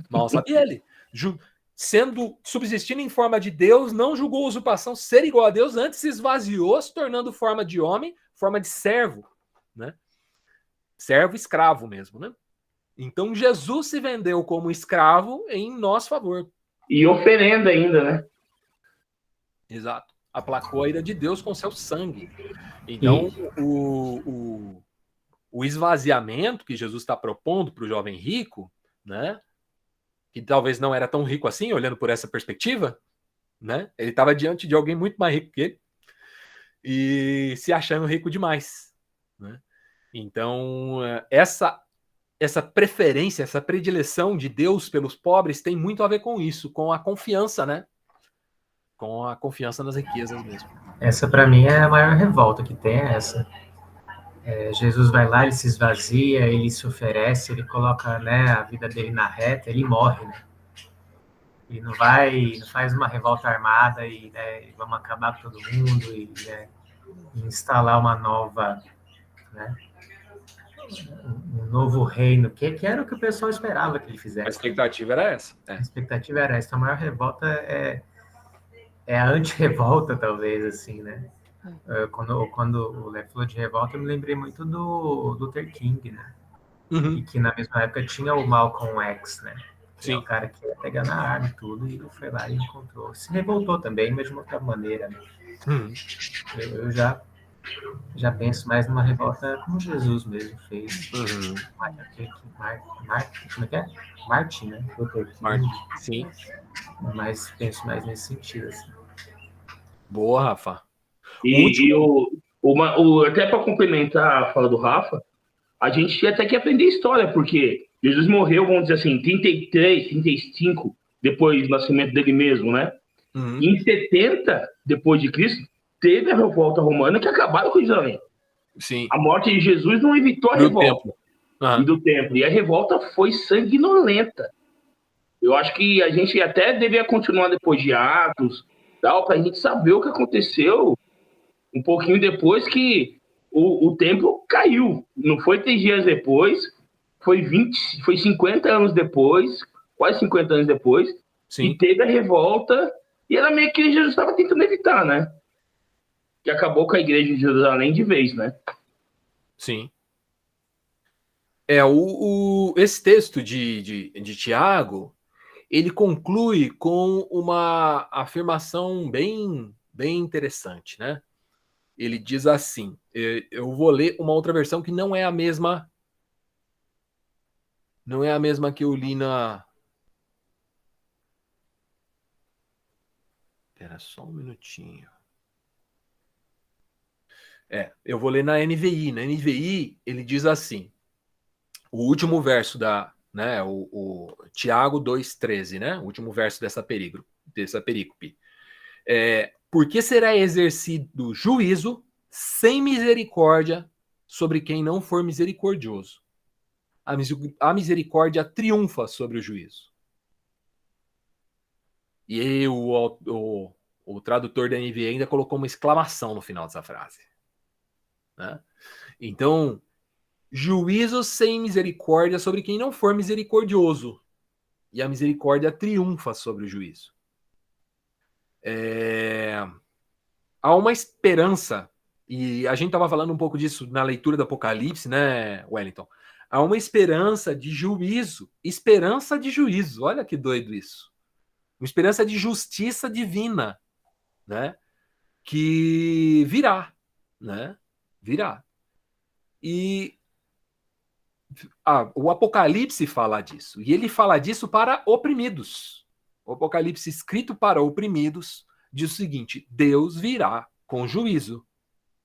Mal sabe ele. Subsistindo em forma de Deus, não julgou a usurpação ser igual a Deus, antes se esvaziou, se tornando forma de homem, forma de servo, né? Servo escravo mesmo, né? Então Jesus se vendeu como escravo em nosso favor. E oferenda ainda, né? Exato. Aplacou a ira de Deus com seu sangue. Então, o esvaziamento que Jesus está propondo para o jovem rico, né? Que talvez não era tão rico assim, olhando por essa perspectiva, né? Ele estava diante de alguém muito mais rico que ele e se achando rico demais, né? Então, essa preferência, essa predileção de Deus pelos pobres tem muito a ver com isso, com a confiança, né? Com a confiança nas riquezas mesmo. Essa, para mim, é a maior revolta que tem, é essa. Jesus vai lá, ele se esvazia, ele se oferece, ele coloca, né, a vida dele na reta, ele morre, né? E não faz uma revolta armada e, né, vamos acabar com todo mundo e, né, instalar uma nova, né, um novo reino, que era o que o pessoal esperava que ele fizesse. A expectativa era essa. A expectativa era essa. A maior revolta é a anti-revolta, talvez, assim, né? Quando o Léo falou de revolta, eu me lembrei muito do Luther King, né? Uhum. E que na mesma época tinha o Malcolm X, né? Que Sim. é o cara que ia pegar na arma e tudo, e ele foi lá e encontrou. Se revoltou também, mas de uma outra maneira, né? Uhum. Eu já penso mais numa revolta como Jesus mesmo fez. Uhum. Como é que é? Martin, né? Martin, sim. Mas penso mais nesse sentido, assim. Boa, Rafa. Até para complementar a fala do Rafa, a gente tinha até que aprender história, porque Jesus morreu, vamos dizer assim, 33, 35, depois do nascimento dele mesmo, né? Uhum. E em 70, depois de Cristo, teve a revolta romana que acabaram com Israel. Sim. A morte de Jesus não evitou a revolta do templo. E a revolta foi sanguinolenta. Eu acho que a gente até deveria continuar depois de Atos, para a gente saber o que aconteceu um pouquinho depois que o templo caiu. Não foi 3 dias depois, foi 50 anos depois, quase 50 anos depois, Sim. e teve a revolta, e era meio que Jesus estava tentando evitar, né? Que acabou com a igreja de Jerusalém de vez, né? Sim. Esse texto de Tiago, ele conclui com uma afirmação bem interessante, né? Ele diz assim, eu vou ler uma outra versão que não é a mesma que eu li na... Espera só um minutinho. Eu vou ler na NVI. Na NVI, ele diz assim, o último verso né, o Tiago 2,13, né? O último verso dessa perícope. Porque será exercido juízo sem misericórdia sobre quem não for misericordioso. A misericórdia triunfa sobre o juízo. E o tradutor da NVI ainda colocou uma exclamação no final dessa frase. Né? Então, juízo sem misericórdia sobre quem não for misericordioso. E a misericórdia triunfa sobre o juízo. há uma esperança, e a gente estava falando um pouco disso na leitura do Apocalipse, né, Wellington? Há uma esperança de juízo, olha que doido isso. Uma esperança de justiça divina, né? Que virá, né? Virá. E o Apocalipse fala disso, e ele fala disso para oprimidos. O Apocalipse escrito para oprimidos diz o seguinte: Deus virá com juízo,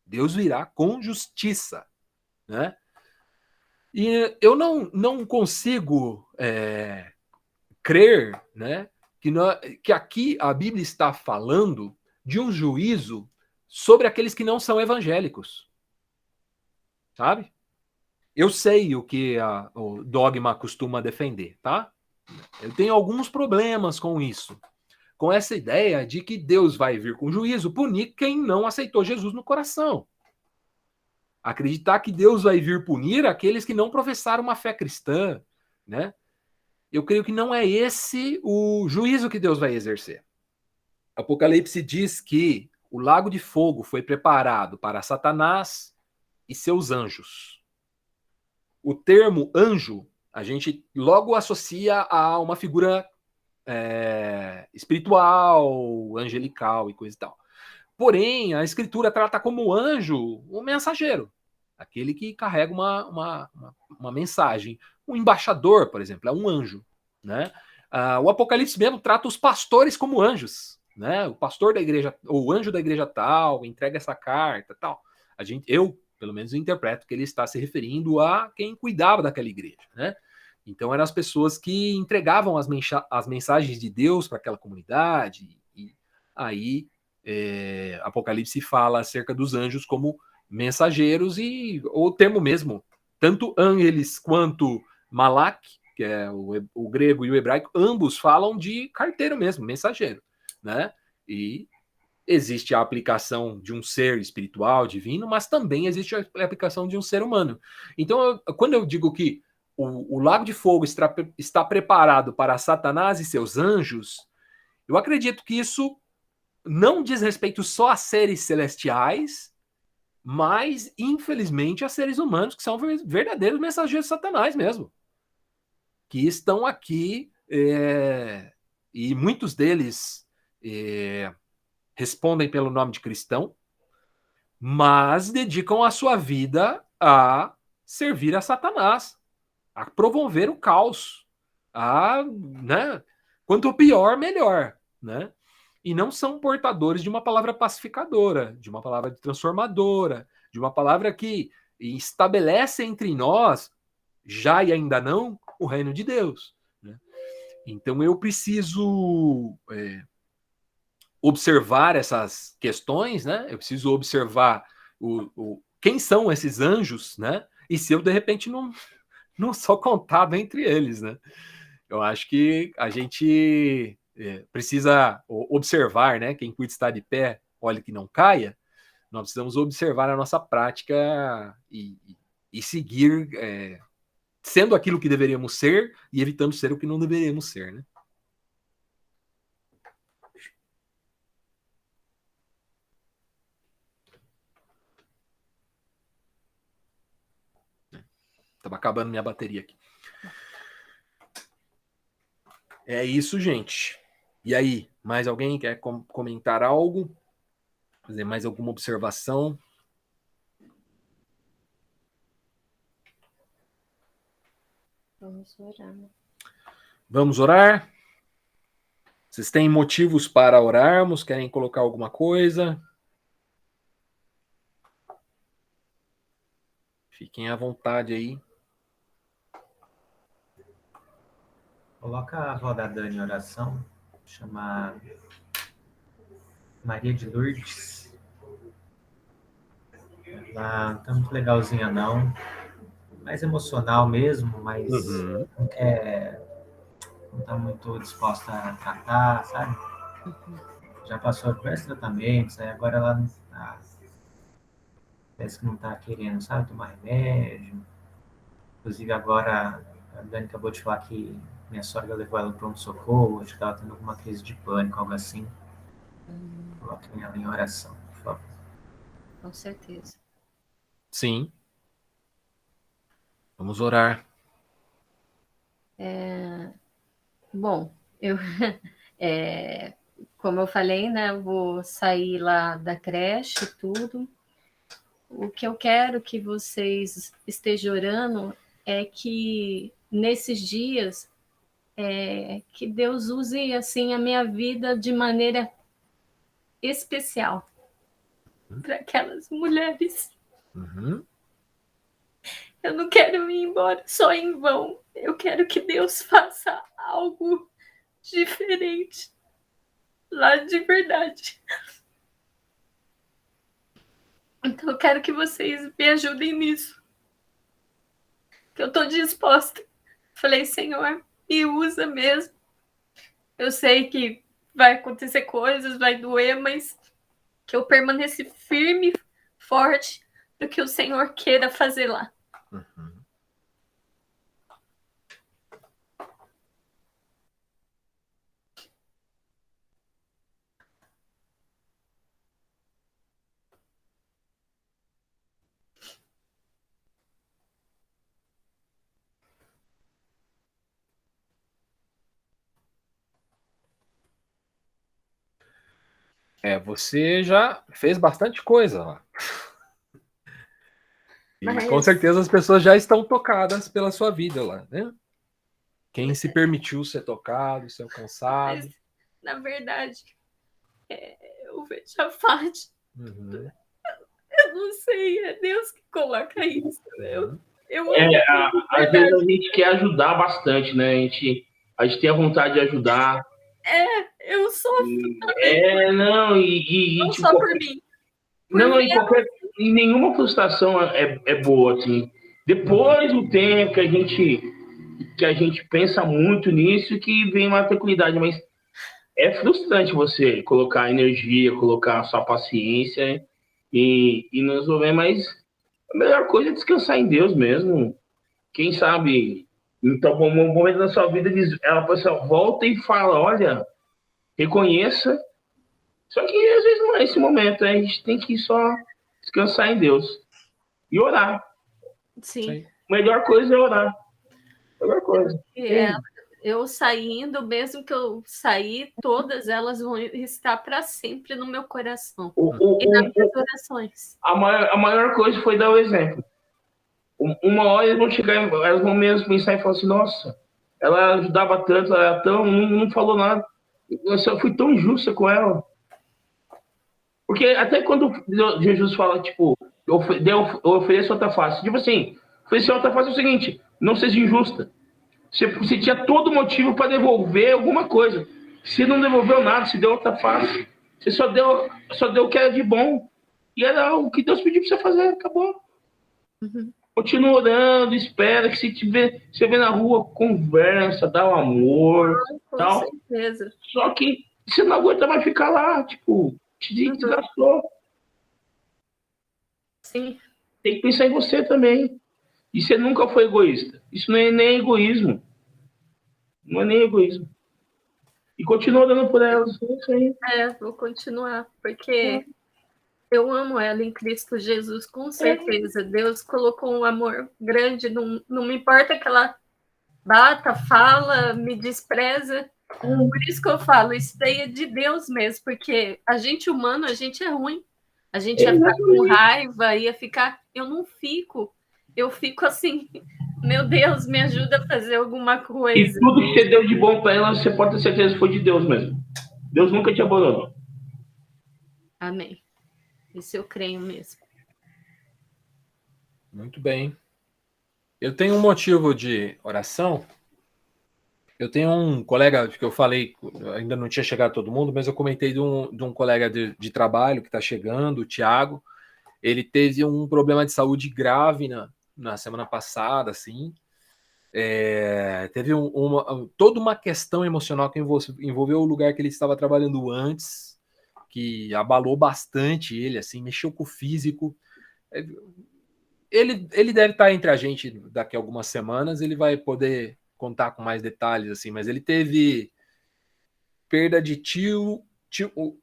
Deus virá com justiça, né? E eu não consigo crer, né, que aqui a Bíblia está falando de um juízo sobre aqueles que não são evangélicos, sabe? Eu sei o que o dogma costuma defender, tá? Eu tenho alguns problemas com isso, com essa ideia de que Deus vai vir com juízo punir quem não aceitou Jesus no coração. Acreditar que Deus vai vir punir aqueles que não professaram uma fé cristã, né? Eu creio que não é esse o juízo que Deus vai exercer. Apocalipse diz que o lago de fogo foi preparado para Satanás e seus anjos. O termo anjo, a gente logo associa a uma figura espiritual, angelical e coisa e tal. Porém, a Escritura trata como anjo um mensageiro, aquele que carrega uma mensagem. Um embaixador, por exemplo, é um anjo, né? O Apocalipse mesmo trata os pastores como anjos, né? O pastor da igreja, ou o anjo da igreja tal, entrega essa carta, tal. Eu, pelo menos, interpreto que ele está se referindo a quem cuidava daquela igreja, né? Então, eram as pessoas que entregavam as mensagens de Deus para aquela comunidade. E aí, Apocalipse fala acerca dos anjos como mensageiros, e o termo mesmo, tanto ângeles quanto malak, que é o grego e o hebraico, ambos falam de carteiro mesmo, mensageiro, né? E existe a aplicação de um ser espiritual, divino, mas também existe a aplicação de um ser humano. Então, quando eu digo que o lago de fogo está preparado para Satanás e seus anjos, eu acredito que isso não diz respeito só a seres celestiais, mas, infelizmente, a seres humanos que são verdadeiros mensageiros de Satanás mesmo, que estão aqui, e muitos deles respondem pelo nome de cristão, mas dedicam a sua vida a servir a Satanás, a promover o caos, né? Quanto pior, melhor, né? E não são portadores de uma palavra pacificadora, de uma palavra transformadora, de uma palavra que estabelece entre nós, já e ainda não, o reino de Deus, né? Então eu preciso observar essas questões, né? Eu preciso observar quem são esses anjos, né? E se eu, de repente, não sou contado entre eles, né? Eu acho que a gente precisa observar, né? Quem cuida está de pé, olha que não caia. Nós precisamos observar a nossa prática e seguir sendo aquilo que deveríamos ser e evitando ser o que não deveríamos ser, né? Estava acabando minha bateria aqui. É isso, gente. E aí, mais alguém quer comentar algo? Fazer mais alguma observação? Vamos orar. Vamos orar? Vocês têm motivos para orarmos? Querem colocar alguma coisa? Fiquem à vontade aí. Coloca a avó da Dani em oração, chama Maria de Lourdes. Ela não tá muito legalzinha, não. Mais emocional mesmo, mas não tá muito disposta a tratar, sabe? Já passou diversos tratamentos, aí agora ela não tá, parece que não tá querendo, sabe, tomar remédio. Inclusive agora a Dani acabou de falar que minha sogra levou ela para pronto-socorro, acho que ela tendo alguma crise de pânico, algo assim. Coloquem ela em oração, por Com certeza. Sim. Vamos orar. Bom, eu, como eu falei, né, eu vou sair lá da creche e tudo. O que eu quero que vocês estejam orando é que nesses dias que Deus use assim a minha vida de maneira especial para aquelas mulheres. Uhum. Eu não quero ir embora só em vão. Eu quero que Deus faça algo diferente lá de verdade. Então eu quero que vocês me ajudem nisso. Que eu estou disposta. Falei, Senhor, me usa mesmo. Eu sei que vai acontecer coisas, vai doer, mas que eu permaneça firme, forte, do que o Senhor queira fazer lá. Uhum. Você já fez bastante coisa lá. E Mas... com certeza as pessoas já estão tocadas pela sua vida lá, né? Quem se permitiu ser tocado, ser alcançado. Mas, na verdade, eu vejo a Fátima. Uhum. Eu não sei, é Deus que coloca isso. Eu às vezes a gente quer ajudar bastante, né? A gente tem a vontade de ajudar. Eu sofro também. Não tipo, só por mim. Não, em nenhuma frustração é boa, assim. Depois do tempo que a gente pensa muito nisso, que vem uma tranquilidade, mas é frustrante você colocar energia, colocar a sua paciência e não resolver, mas a melhor coisa é descansar em Deus mesmo. Quem sabe, então, um momento da sua vida, ela pessoa volta e fala, olha, reconheça. Só que às vezes não é esse momento, né? A gente tem que só descansar em Deus e orar. Sim. A melhor coisa é orar. A melhor coisa. Eu saindo, mesmo que eu sair, todas elas vão estar para sempre no meu coração. E nas minhas orações. A maior coisa foi dar o exemplo. Uma hora eles vão chegar, elas vão mesmo pensar e falar assim, nossa, ela ajudava tanto, ela era tão, não falou nada. Eu fui tão injusta com ela. Porque até quando Jesus fala, tipo, eu ofereço outra face. Tipo assim, oferecer outra face é o seguinte, não seja injusta. Você tinha todo motivo para devolver alguma coisa. Se não devolveu nada, se deu outra face. Você só deu o que era de bom. E era o que Deus pediu para você fazer, acabou. Uhum. Continua orando, espera que você vê na rua, conversa, dá um amor. Com tal. certeza. Só que você não aguenta mais ficar lá, tipo, te desgastou. Sim. Tem que pensar em você também. E você nunca foi egoísta. Isso não é nem egoísmo. Não é nem egoísmo. E continua dando por elas. Isso aí. Vou continuar, porque eu amo ela em Cristo Jesus, com certeza. Deus colocou um amor grande, não me importa que ela bata, fala, me despreza. Por isso que eu falo, isso daí é de Deus mesmo, porque a gente humano, a gente é ruim. A gente ia ficar com raiva, ia ficar... Eu não fico. Eu fico assim, meu Deus, me ajuda a fazer alguma coisa. E tudo que você deu de bom para ela, você pode ter certeza que foi de Deus mesmo. Deus nunca te abandonou. Amém. Isso eu creio mesmo. Muito bem. Eu tenho um motivo de oração. Eu tenho um colega que eu falei, ainda não tinha chegado todo mundo, mas eu comentei de um colega de trabalho que está chegando, o Thiago. Ele teve um problema de saúde grave na semana passada, assim. Teve toda uma questão emocional que envolveu o lugar que ele estava trabalhando antes, que abalou bastante ele, assim, mexeu com o físico. Ele deve estar entre a gente daqui a algumas semanas, ele vai poder contar com mais detalhes, assim, mas ele teve perda de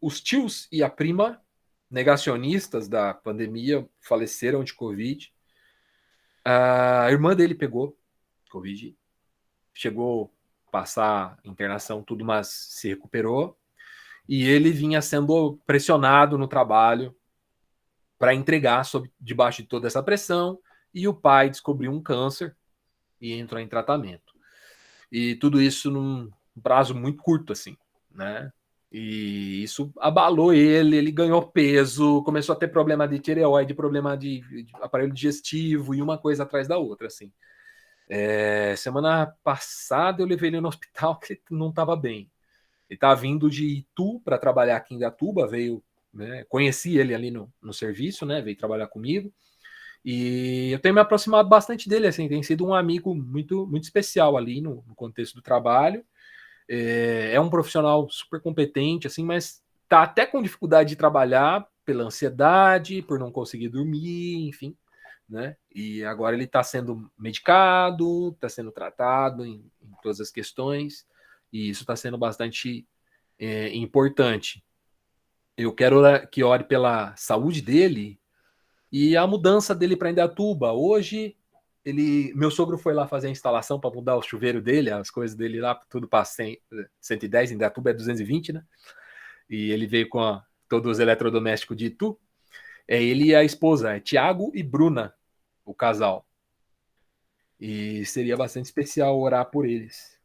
os tios e a prima, negacionistas da pandemia faleceram de Covid. A irmã dele pegou Covid, chegou a passar internação, tudo, mas se recuperou. E ele vinha sendo pressionado no trabalho para entregar debaixo de toda essa pressão. E o pai descobriu um câncer e entrou em tratamento. E tudo isso num prazo muito curto, assim, né? E isso abalou ele ganhou peso, começou a ter problema de tireoide, problema de aparelho digestivo e uma coisa atrás da outra, assim. Semana passada eu levei ele no hospital que ele não estava bem. Ele estava vindo de Itu para trabalhar aqui em Indaiatuba, veio, né, conheci ele ali no serviço, né, veio trabalhar comigo. E eu tenho me aproximado bastante dele, assim, tem sido um amigo muito, muito especial ali no contexto do trabalho. É um profissional super competente, assim, mas tá até com dificuldade de trabalhar pela ansiedade, por não conseguir dormir, enfim, né? E agora ele está sendo medicado, está sendo tratado em todas as questões, e isso está sendo bastante importante. Eu quero que ore pela saúde dele e a mudança dele para Indaiatuba. Hoje, meu sogro foi lá fazer a instalação para mudar o chuveiro dele, as coisas dele lá, tudo para 110, Indaiatuba é 220, né? E ele veio com todos os eletrodomésticos de Itu. Ele e a esposa, Tiago e Bruna, o casal. E seria bastante especial orar por eles.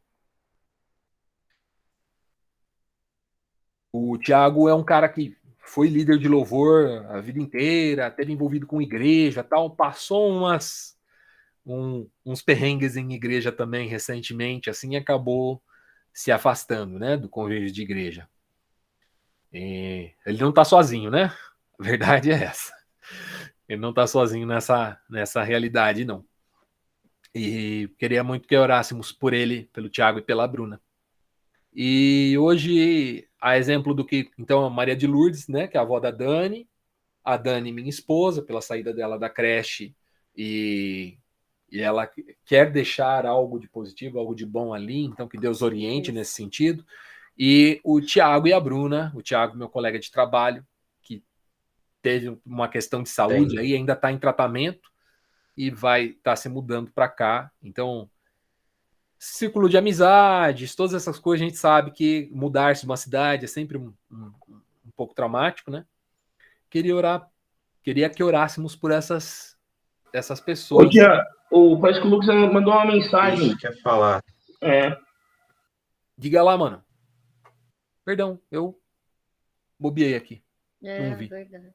O Tiago é um cara que foi líder de louvor a vida inteira, teve envolvido com igreja, tal, passou uns perrengues em igreja também recentemente, assim, acabou se afastando, né, do convívio de igreja. Ele não está sozinho, né? A verdade é essa. Ele não está sozinho nessa realidade, não. E queria muito que orássemos por ele, pelo Tiago e pela Bruna. E hoje, a exemplo do que, então, a Maria de Lourdes, né, que é a avó da Dani, a Dani, minha esposa, pela saída dela da creche, e ela quer deixar algo de positivo, algo de bom ali, então que Deus oriente nesse sentido. E o Tiago e a Bruna, o Tiago, meu colega de trabalho, que teve uma questão de saúde aí, ainda está em tratamento e vai estar se mudando para cá. Então, círculo de amizades, todas essas coisas, a gente sabe que mudar-se de uma cidade é sempre um pouco traumático, né? Queria que orássemos por essas pessoas. Parece que o Lucas mandou uma mensagem. Isso, quer falar. Diga lá, mano. Perdão, eu bobiei aqui. Não vi. Verdade.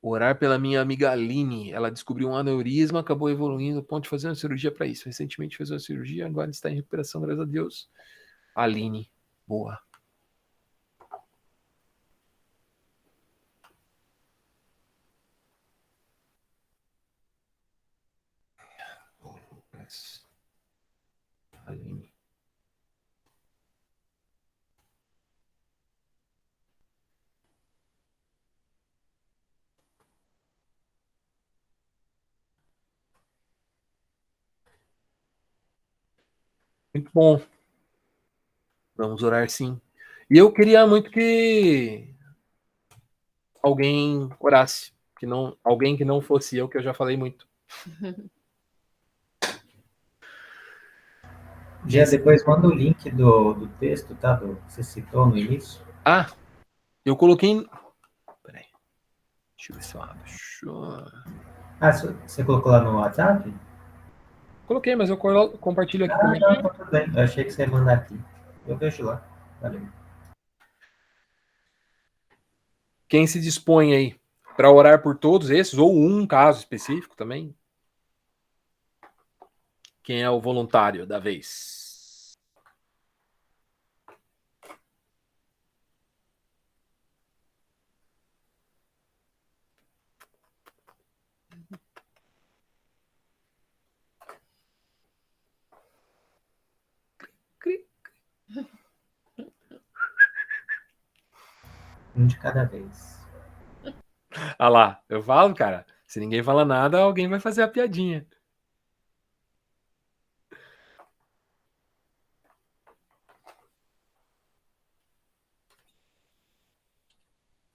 Orar pela minha amiga Aline. Ela descobriu um aneurisma, acabou evoluindo ao ponto de fazer uma cirurgia para isso. Recentemente fez uma cirurgia, agora está em recuperação, graças a Deus. Aline, boa. Aline. Muito bom. Vamos orar sim. E eu queria muito que alguém orasse, alguém que não fosse eu, que eu já falei muito. Já depois manda o link do texto, tá? Você citou no início. Eu coloquei. Peraí. Deixa eu ver se eu abro. Você colocou lá no WhatsApp? Coloquei, mas eu compartilho aqui também. Não, tudo bem. Eu achei que você ia mandar aqui. Eu deixo lá. Valeu. Quem se dispõe aí para orar por todos esses, ou um caso específico também? Quem é o voluntário da vez? Um de cada vez. Ah lá, eu falo, cara, se ninguém fala nada, alguém vai fazer a piadinha.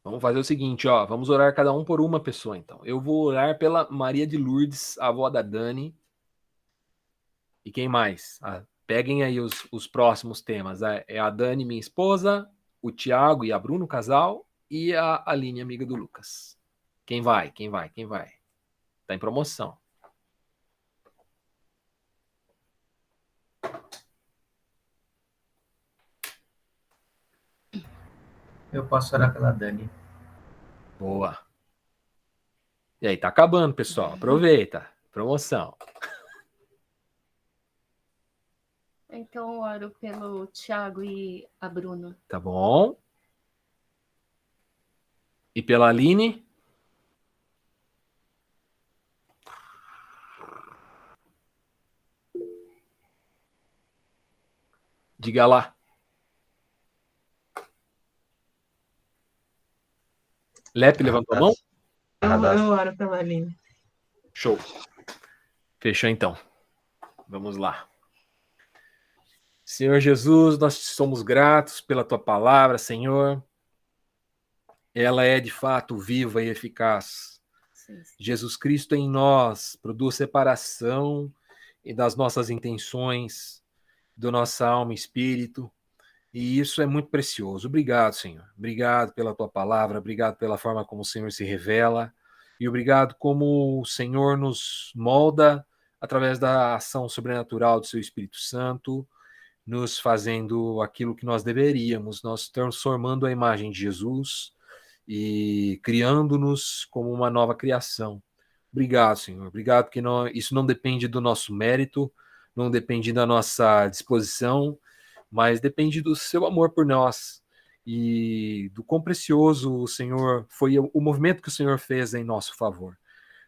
Vamos fazer o seguinte, ó. Vamos orar cada um por uma pessoa, então. Eu vou orar pela Maria de Lourdes, a avó da Dani. E quem mais? Peguem aí os próximos temas. É a Dani, minha esposa, o Tiago e a Bruno, casal, e a Aline, amiga do Lucas. Quem vai? Tá em promoção. Eu posso orar pela Dani. Boa. E aí, tá acabando, pessoal. Aproveita. Promoção. Então, eu oro pelo Tiago e a Bruna. Tá bom. E pela Aline? Diga lá. Lepe levantou a mão? Eu oro pela Aline. Show. Fechou, então. Vamos lá. Senhor Jesus, nós te somos gratos pela tua palavra, Senhor. Ela é, de fato, viva e eficaz. Sim. Jesus Cristo em nós produz separação das nossas intenções, da nossa alma e espírito. E isso é muito precioso. Obrigado, Senhor. Obrigado pela tua palavra, obrigado pela forma como o Senhor se revela e obrigado como o Senhor nos molda através da ação sobrenatural do seu Espírito Santo, nos fazendo aquilo que nós deveríamos, nós transformando a imagem de Jesus e criando-nos como uma nova criação. Obrigado, Senhor. Obrigado porque isso não depende do nosso mérito, não depende da nossa disposição, mas depende do seu amor por nós e do quão precioso o Senhor foi, o movimento que o Senhor fez em nosso favor.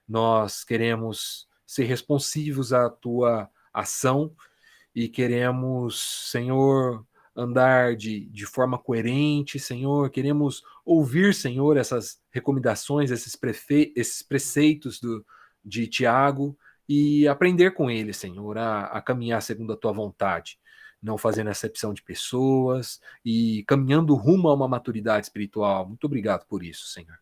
Nós queremos ser responsivos à tua ação e queremos, Senhor, andar de forma coerente, Senhor, queremos ouvir, Senhor, essas recomendações, esses preceitos de Tiago e aprender com ele, Senhor, a caminhar segundo a tua vontade, não fazendo acepção de pessoas e caminhando rumo a uma maturidade espiritual. Muito obrigado por isso, Senhor.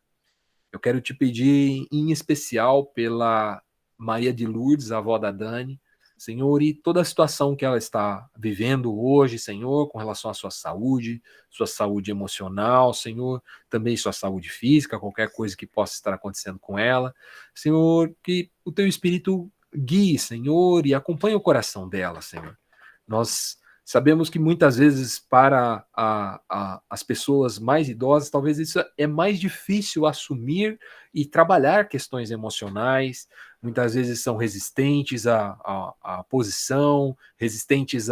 Eu quero te pedir em especial pela Maria de Lourdes, a avó da Dani, Senhor, e toda a situação que ela está vivendo hoje, Senhor, com relação à sua saúde emocional, Senhor, também sua saúde física, qualquer coisa que possa estar acontecendo com ela, Senhor, que o teu Espírito guie, Senhor, e acompanhe o coração dela, Senhor. Nós sabemos que muitas vezes para as pessoas mais idosas, talvez isso é mais difícil assumir e trabalhar questões emocionais, muitas vezes são resistentes à posição, resistentes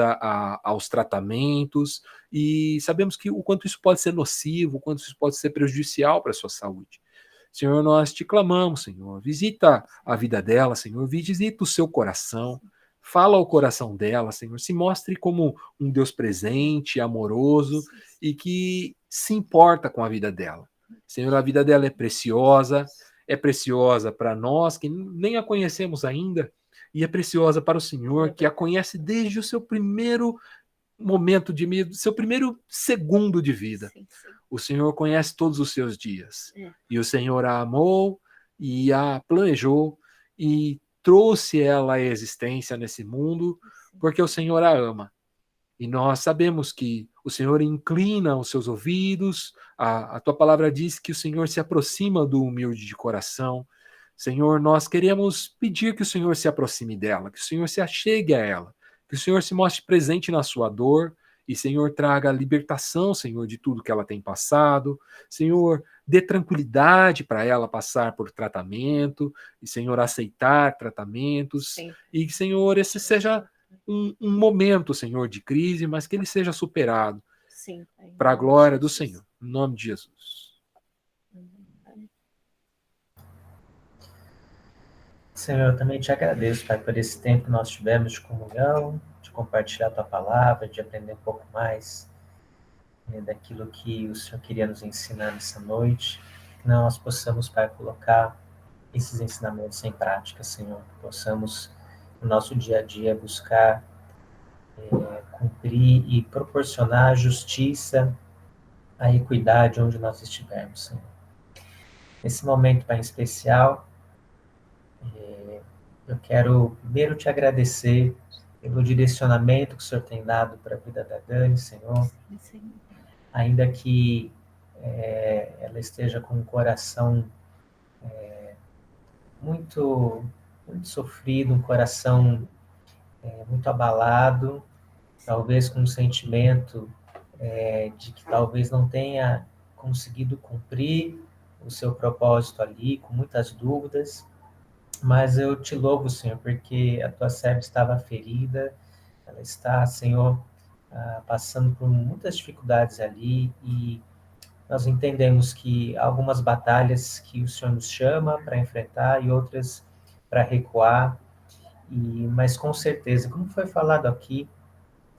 aos tratamentos, e sabemos que o quanto isso pode ser nocivo, o quanto isso pode ser prejudicial para a sua saúde. Senhor, nós te clamamos, Senhor, visita a vida dela, Senhor, visita o seu coração, fala ao coração dela, Senhor, se mostre como um Deus presente, amoroso e que se importa com a vida dela. Senhor, a vida dela é preciosa para nós que nem a conhecemos ainda e é preciosa para o Senhor que a conhece desde o seu primeiro momento de vida, seu primeiro segundo de vida. O Senhor conhece todos os seus dias e o Senhor a amou e a planejou e trouxe ela à existência nesse mundo, porque o Senhor a ama. E nós sabemos que o Senhor inclina os seus ouvidos, a tua palavra diz que o Senhor se aproxima do humilde de coração. Senhor, nós queremos pedir que o Senhor se aproxime dela, que o Senhor se achegue a ela, que o Senhor se mostre presente na sua dor, e, Senhor, traga libertação, Senhor, de tudo que ela tem passado. Senhor, dê tranquilidade para ela passar por tratamento, e, Senhor, aceitar tratamentos. Sim. E, Senhor, esse seja um momento, Senhor, de crise, mas que ele seja superado para a glória do Senhor. Em nome de Jesus. Senhor, eu também te agradeço, Pai, por esse tempo que nós tivemos de comunhão, de compartilhar a tua palavra, de aprender um pouco mais daquilo que o Senhor queria nos ensinar nessa noite. Que nós possamos, Pai, colocar esses ensinamentos em prática, Senhor. Que possamos, no nosso dia a dia, buscar cumprir e proporcionar a justiça, a equidade onde nós estivermos, Senhor. Nesse momento, Pai, em especial, eu quero primeiro te agradecer pelo direcionamento que o Senhor tem dado para a vida da Dani, Senhor. Ainda que ela esteja com o coração muito, muito sofrido, um coração muito abalado, talvez com um sentimento de que talvez não tenha conseguido cumprir o seu propósito ali, com muitas dúvidas, mas eu te louvo, Senhor, porque a tua serva estava ferida, ela está, Senhor, passando por muitas dificuldades ali, e nós entendemos que há algumas batalhas que o Senhor nos chama para enfrentar e outras para recuar, mas com certeza, como foi falado aqui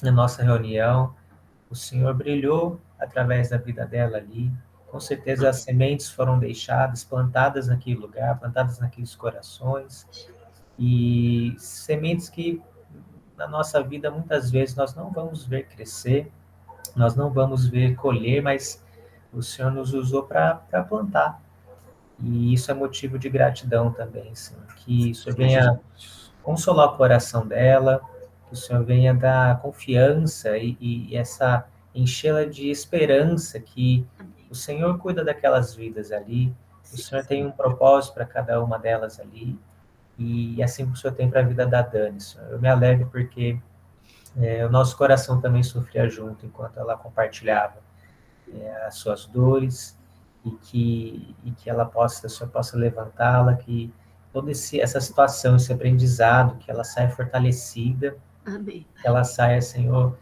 na nossa reunião, o Senhor brilhou através da vida dela ali. Com certeza as sementes foram deixadas, plantadas naquele lugar, plantadas naqueles corações. E sementes que na nossa vida muitas vezes nós não vamos ver crescer, nós não vamos ver colher, mas o Senhor nos usou para plantar. E isso é motivo de gratidão também, Senhor. Que o Senhor venha consolar o coração dela, que o Senhor venha dar confiança e essa enchê-la de esperança que o Senhor cuida daquelas vidas ali, o Senhor tem um propósito para cada uma delas ali, e assim o Senhor tem para a vida da Dani, Senhor. Eu me alegro porque o nosso coração também sofria junto enquanto ela compartilhava as suas dores, e que ela possa, o Senhor possa levantá-la, que toda essa situação, esse aprendizado, que ela saia fortalecida. Amém. Que ela saia, Senhor,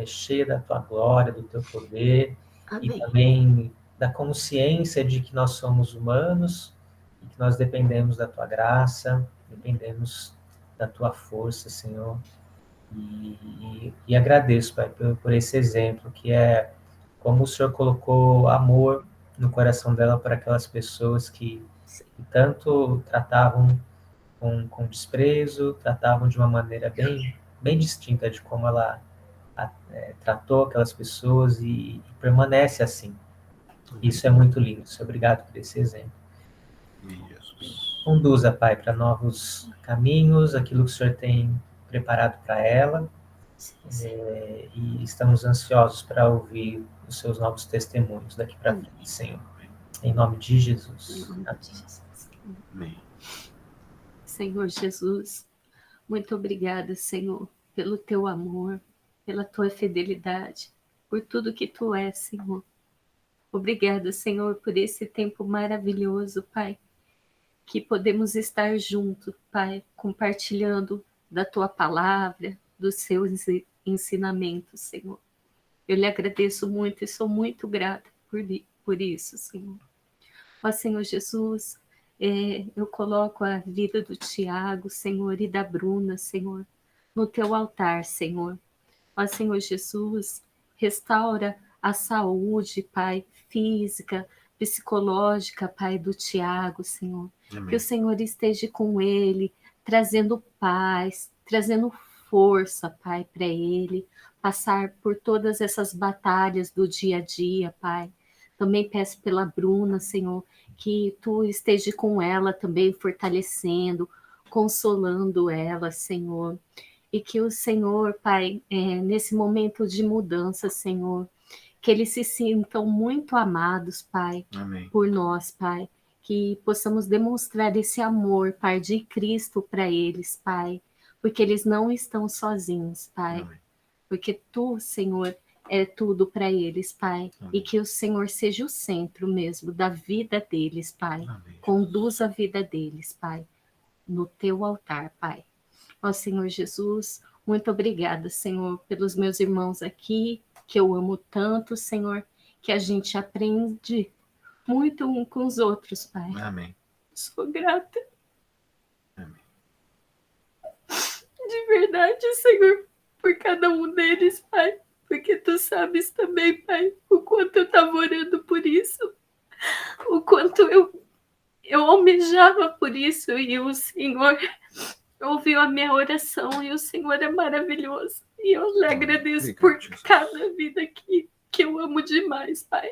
cheia da tua glória, do teu poder. Amém. E também da consciência de que nós somos humanos e que nós dependemos da tua graça, dependemos da tua força, Senhor. E agradeço, Pai, por esse exemplo, que é como o Senhor colocou amor no coração dela para aquelas pessoas que tanto tratavam com desprezo, tratavam de uma maneira bem distinta de como ela tratou aquelas pessoas e permanece assim. Isso é muito lindo. Obrigado por esse exemplo. Conduza, Pai, para novos caminhos, aquilo que o Senhor tem preparado para ela. E estamos ansiosos para ouvir os seus novos testemunhos daqui para frente, Senhor. Em nome de Jesus. Amém. Senhor Jesus, muito obrigada, Senhor, pelo teu amor, pela tua fidelidade, por tudo que tu és, Senhor. Obrigada, Senhor, por esse tempo maravilhoso, Pai, que podemos estar juntos, Pai, compartilhando da tua palavra, dos seus ensinamentos, Senhor. Eu lhe agradeço muito e sou muito grata por isso, Senhor. Ó Senhor Jesus, eu coloco a vida do Tiago, Senhor, e da Bruna, Senhor, no teu altar, Senhor. Ó Senhor Jesus, restaura a saúde, Pai, física, psicológica, Pai, do Tiago, Senhor. Amém. Que o Senhor esteja com ele, trazendo paz, trazendo força, Pai, para ele passar por todas essas batalhas do dia a dia, Pai. Também peço pela Bruna, Senhor, que tu esteja com ela também, fortalecendo, consolando ela, Senhor. E que o Senhor, Pai, nesse momento de mudança, Senhor, que eles se sintam muito amados, Pai, amém, por nós, Pai. Que possamos demonstrar esse amor, Pai, de Cristo para eles, Pai. Porque eles não estão sozinhos, Pai. Amém. Porque tu, Senhor, é tudo para eles, Pai. Amém. E que o Senhor seja o centro mesmo da vida deles, Pai. Amém. Conduza a vida deles, Pai, no teu altar, Pai. Ó Senhor Jesus, muito obrigada, Senhor, pelos meus irmãos aqui, que eu amo tanto, Senhor, que a gente aprende muito um com os outros, Pai. Amém. Sou grata. Amém. De verdade, Senhor, por cada um deles, Pai, porque tu sabes também, Pai, o quanto eu estava orando por isso, o quanto eu almejava por isso, e o Senhor ouviu a minha oração, e o Senhor é maravilhoso, e eu lhe agradeço por cada vida aqui, que eu amo demais, Pai,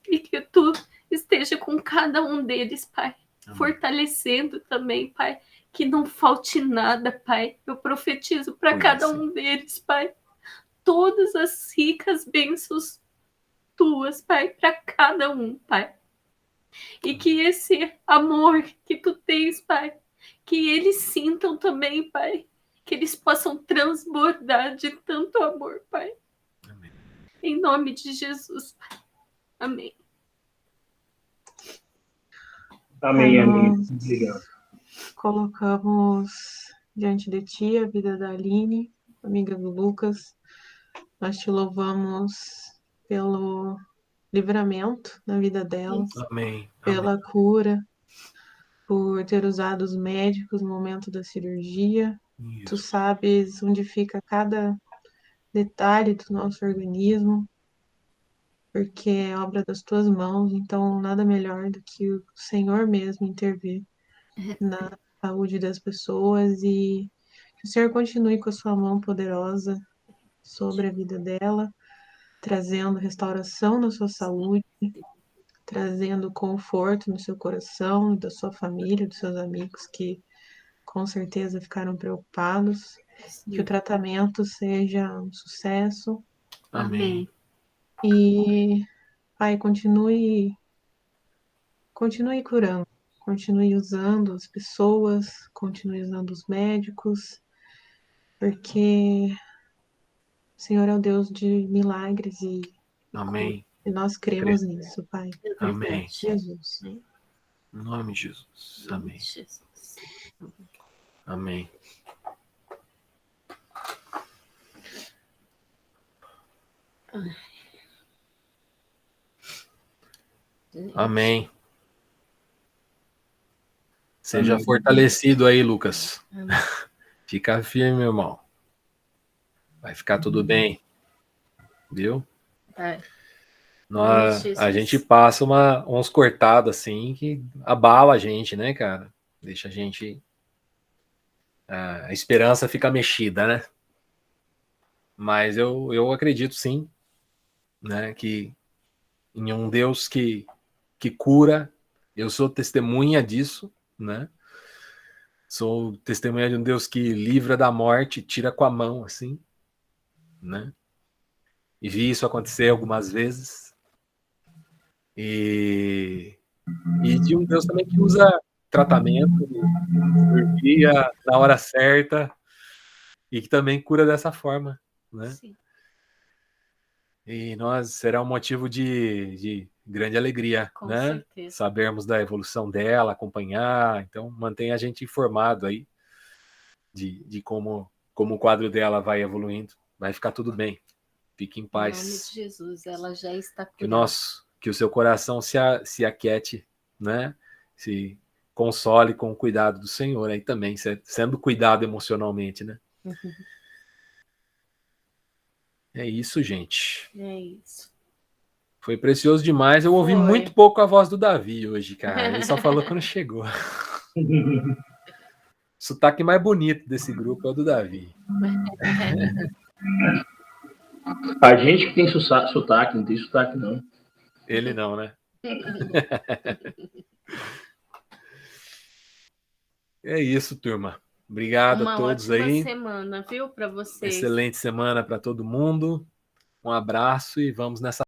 e que tu esteja com cada um deles, Pai. Fortalecendo também, Pai, que não falte nada, Pai. Eu profetizo para cada um deles, Pai, todas as ricas bênçãos tuas, Pai, para cada um, Pai. E que esse amor que tu tens, Pai, que eles sintam também, Pai, que eles possam transbordar de tanto amor, Pai. Amém. Em nome de Jesus, Pai. Amém. Amém, amém. Obrigado. Colocamos diante de Ti a vida da Aline, amiga do Lucas. Nós Te louvamos pelo livramento na vida dela, amém, pela cura, por ter usado os médicos no momento da cirurgia. Isso. Tu sabes onde fica cada detalhe do nosso organismo, porque é obra das tuas mãos, então nada melhor do que o Senhor mesmo intervir na saúde das pessoas e que o Senhor continue com a sua mão poderosa sobre a vida dela, trazendo restauração na sua saúde, trazendo conforto no seu coração, da sua família, dos seus amigos que com certeza ficaram preocupados, que o tratamento seja um sucesso. Amém. E, Pai, continue curando, continue usando as pessoas, continue usando os médicos, porque o Senhor é o Deus de milagres e amém. E nós cremos nisso, Pai. Amém. Jesus. Em nome de Jesus. Amém. Amém. Amém. Seja fortalecido aí, Lucas. Amém. Fica firme, meu irmão. Vai ficar tudo bem. Viu? A gente passa uns cortados assim que abala a gente, né, cara? Deixa a gente... A esperança fica mexida, né? Mas eu acredito sim, né, que em um Deus que cura, eu sou testemunha disso, né? Sou testemunha de um Deus que livra da morte, tira com a mão, assim, né? E vi isso acontecer algumas vezes. E de um Deus também que usa tratamento, cirurgia na hora certa, e que também cura dessa forma, né? Sim. E nós será um motivo de grande alegria, com né? Certeza. Sabermos da evolução dela, acompanhar, então mantenha a gente informado aí de como o quadro dela vai evoluindo. Vai ficar tudo bem. Fique em paz. Em nome de Jesus, ela já está curada. Que o seu coração se aquiete, né? Se console com o cuidado do Senhor aí também, sendo cuidado emocionalmente, né? Uhum. É isso, gente. É isso. Foi precioso demais. Eu ouvi muito pouco a voz do Davi hoje, cara. Ele só falou quando chegou. O sotaque mais bonito desse grupo é o do Davi. A gente que tem sotaque, não tem sotaque, não. Ele não, né? É isso, turma. Obrigado a todos aí. Uma ótima semana, viu, para vocês. Excelente semana para todo mundo. Um abraço e vamos nessa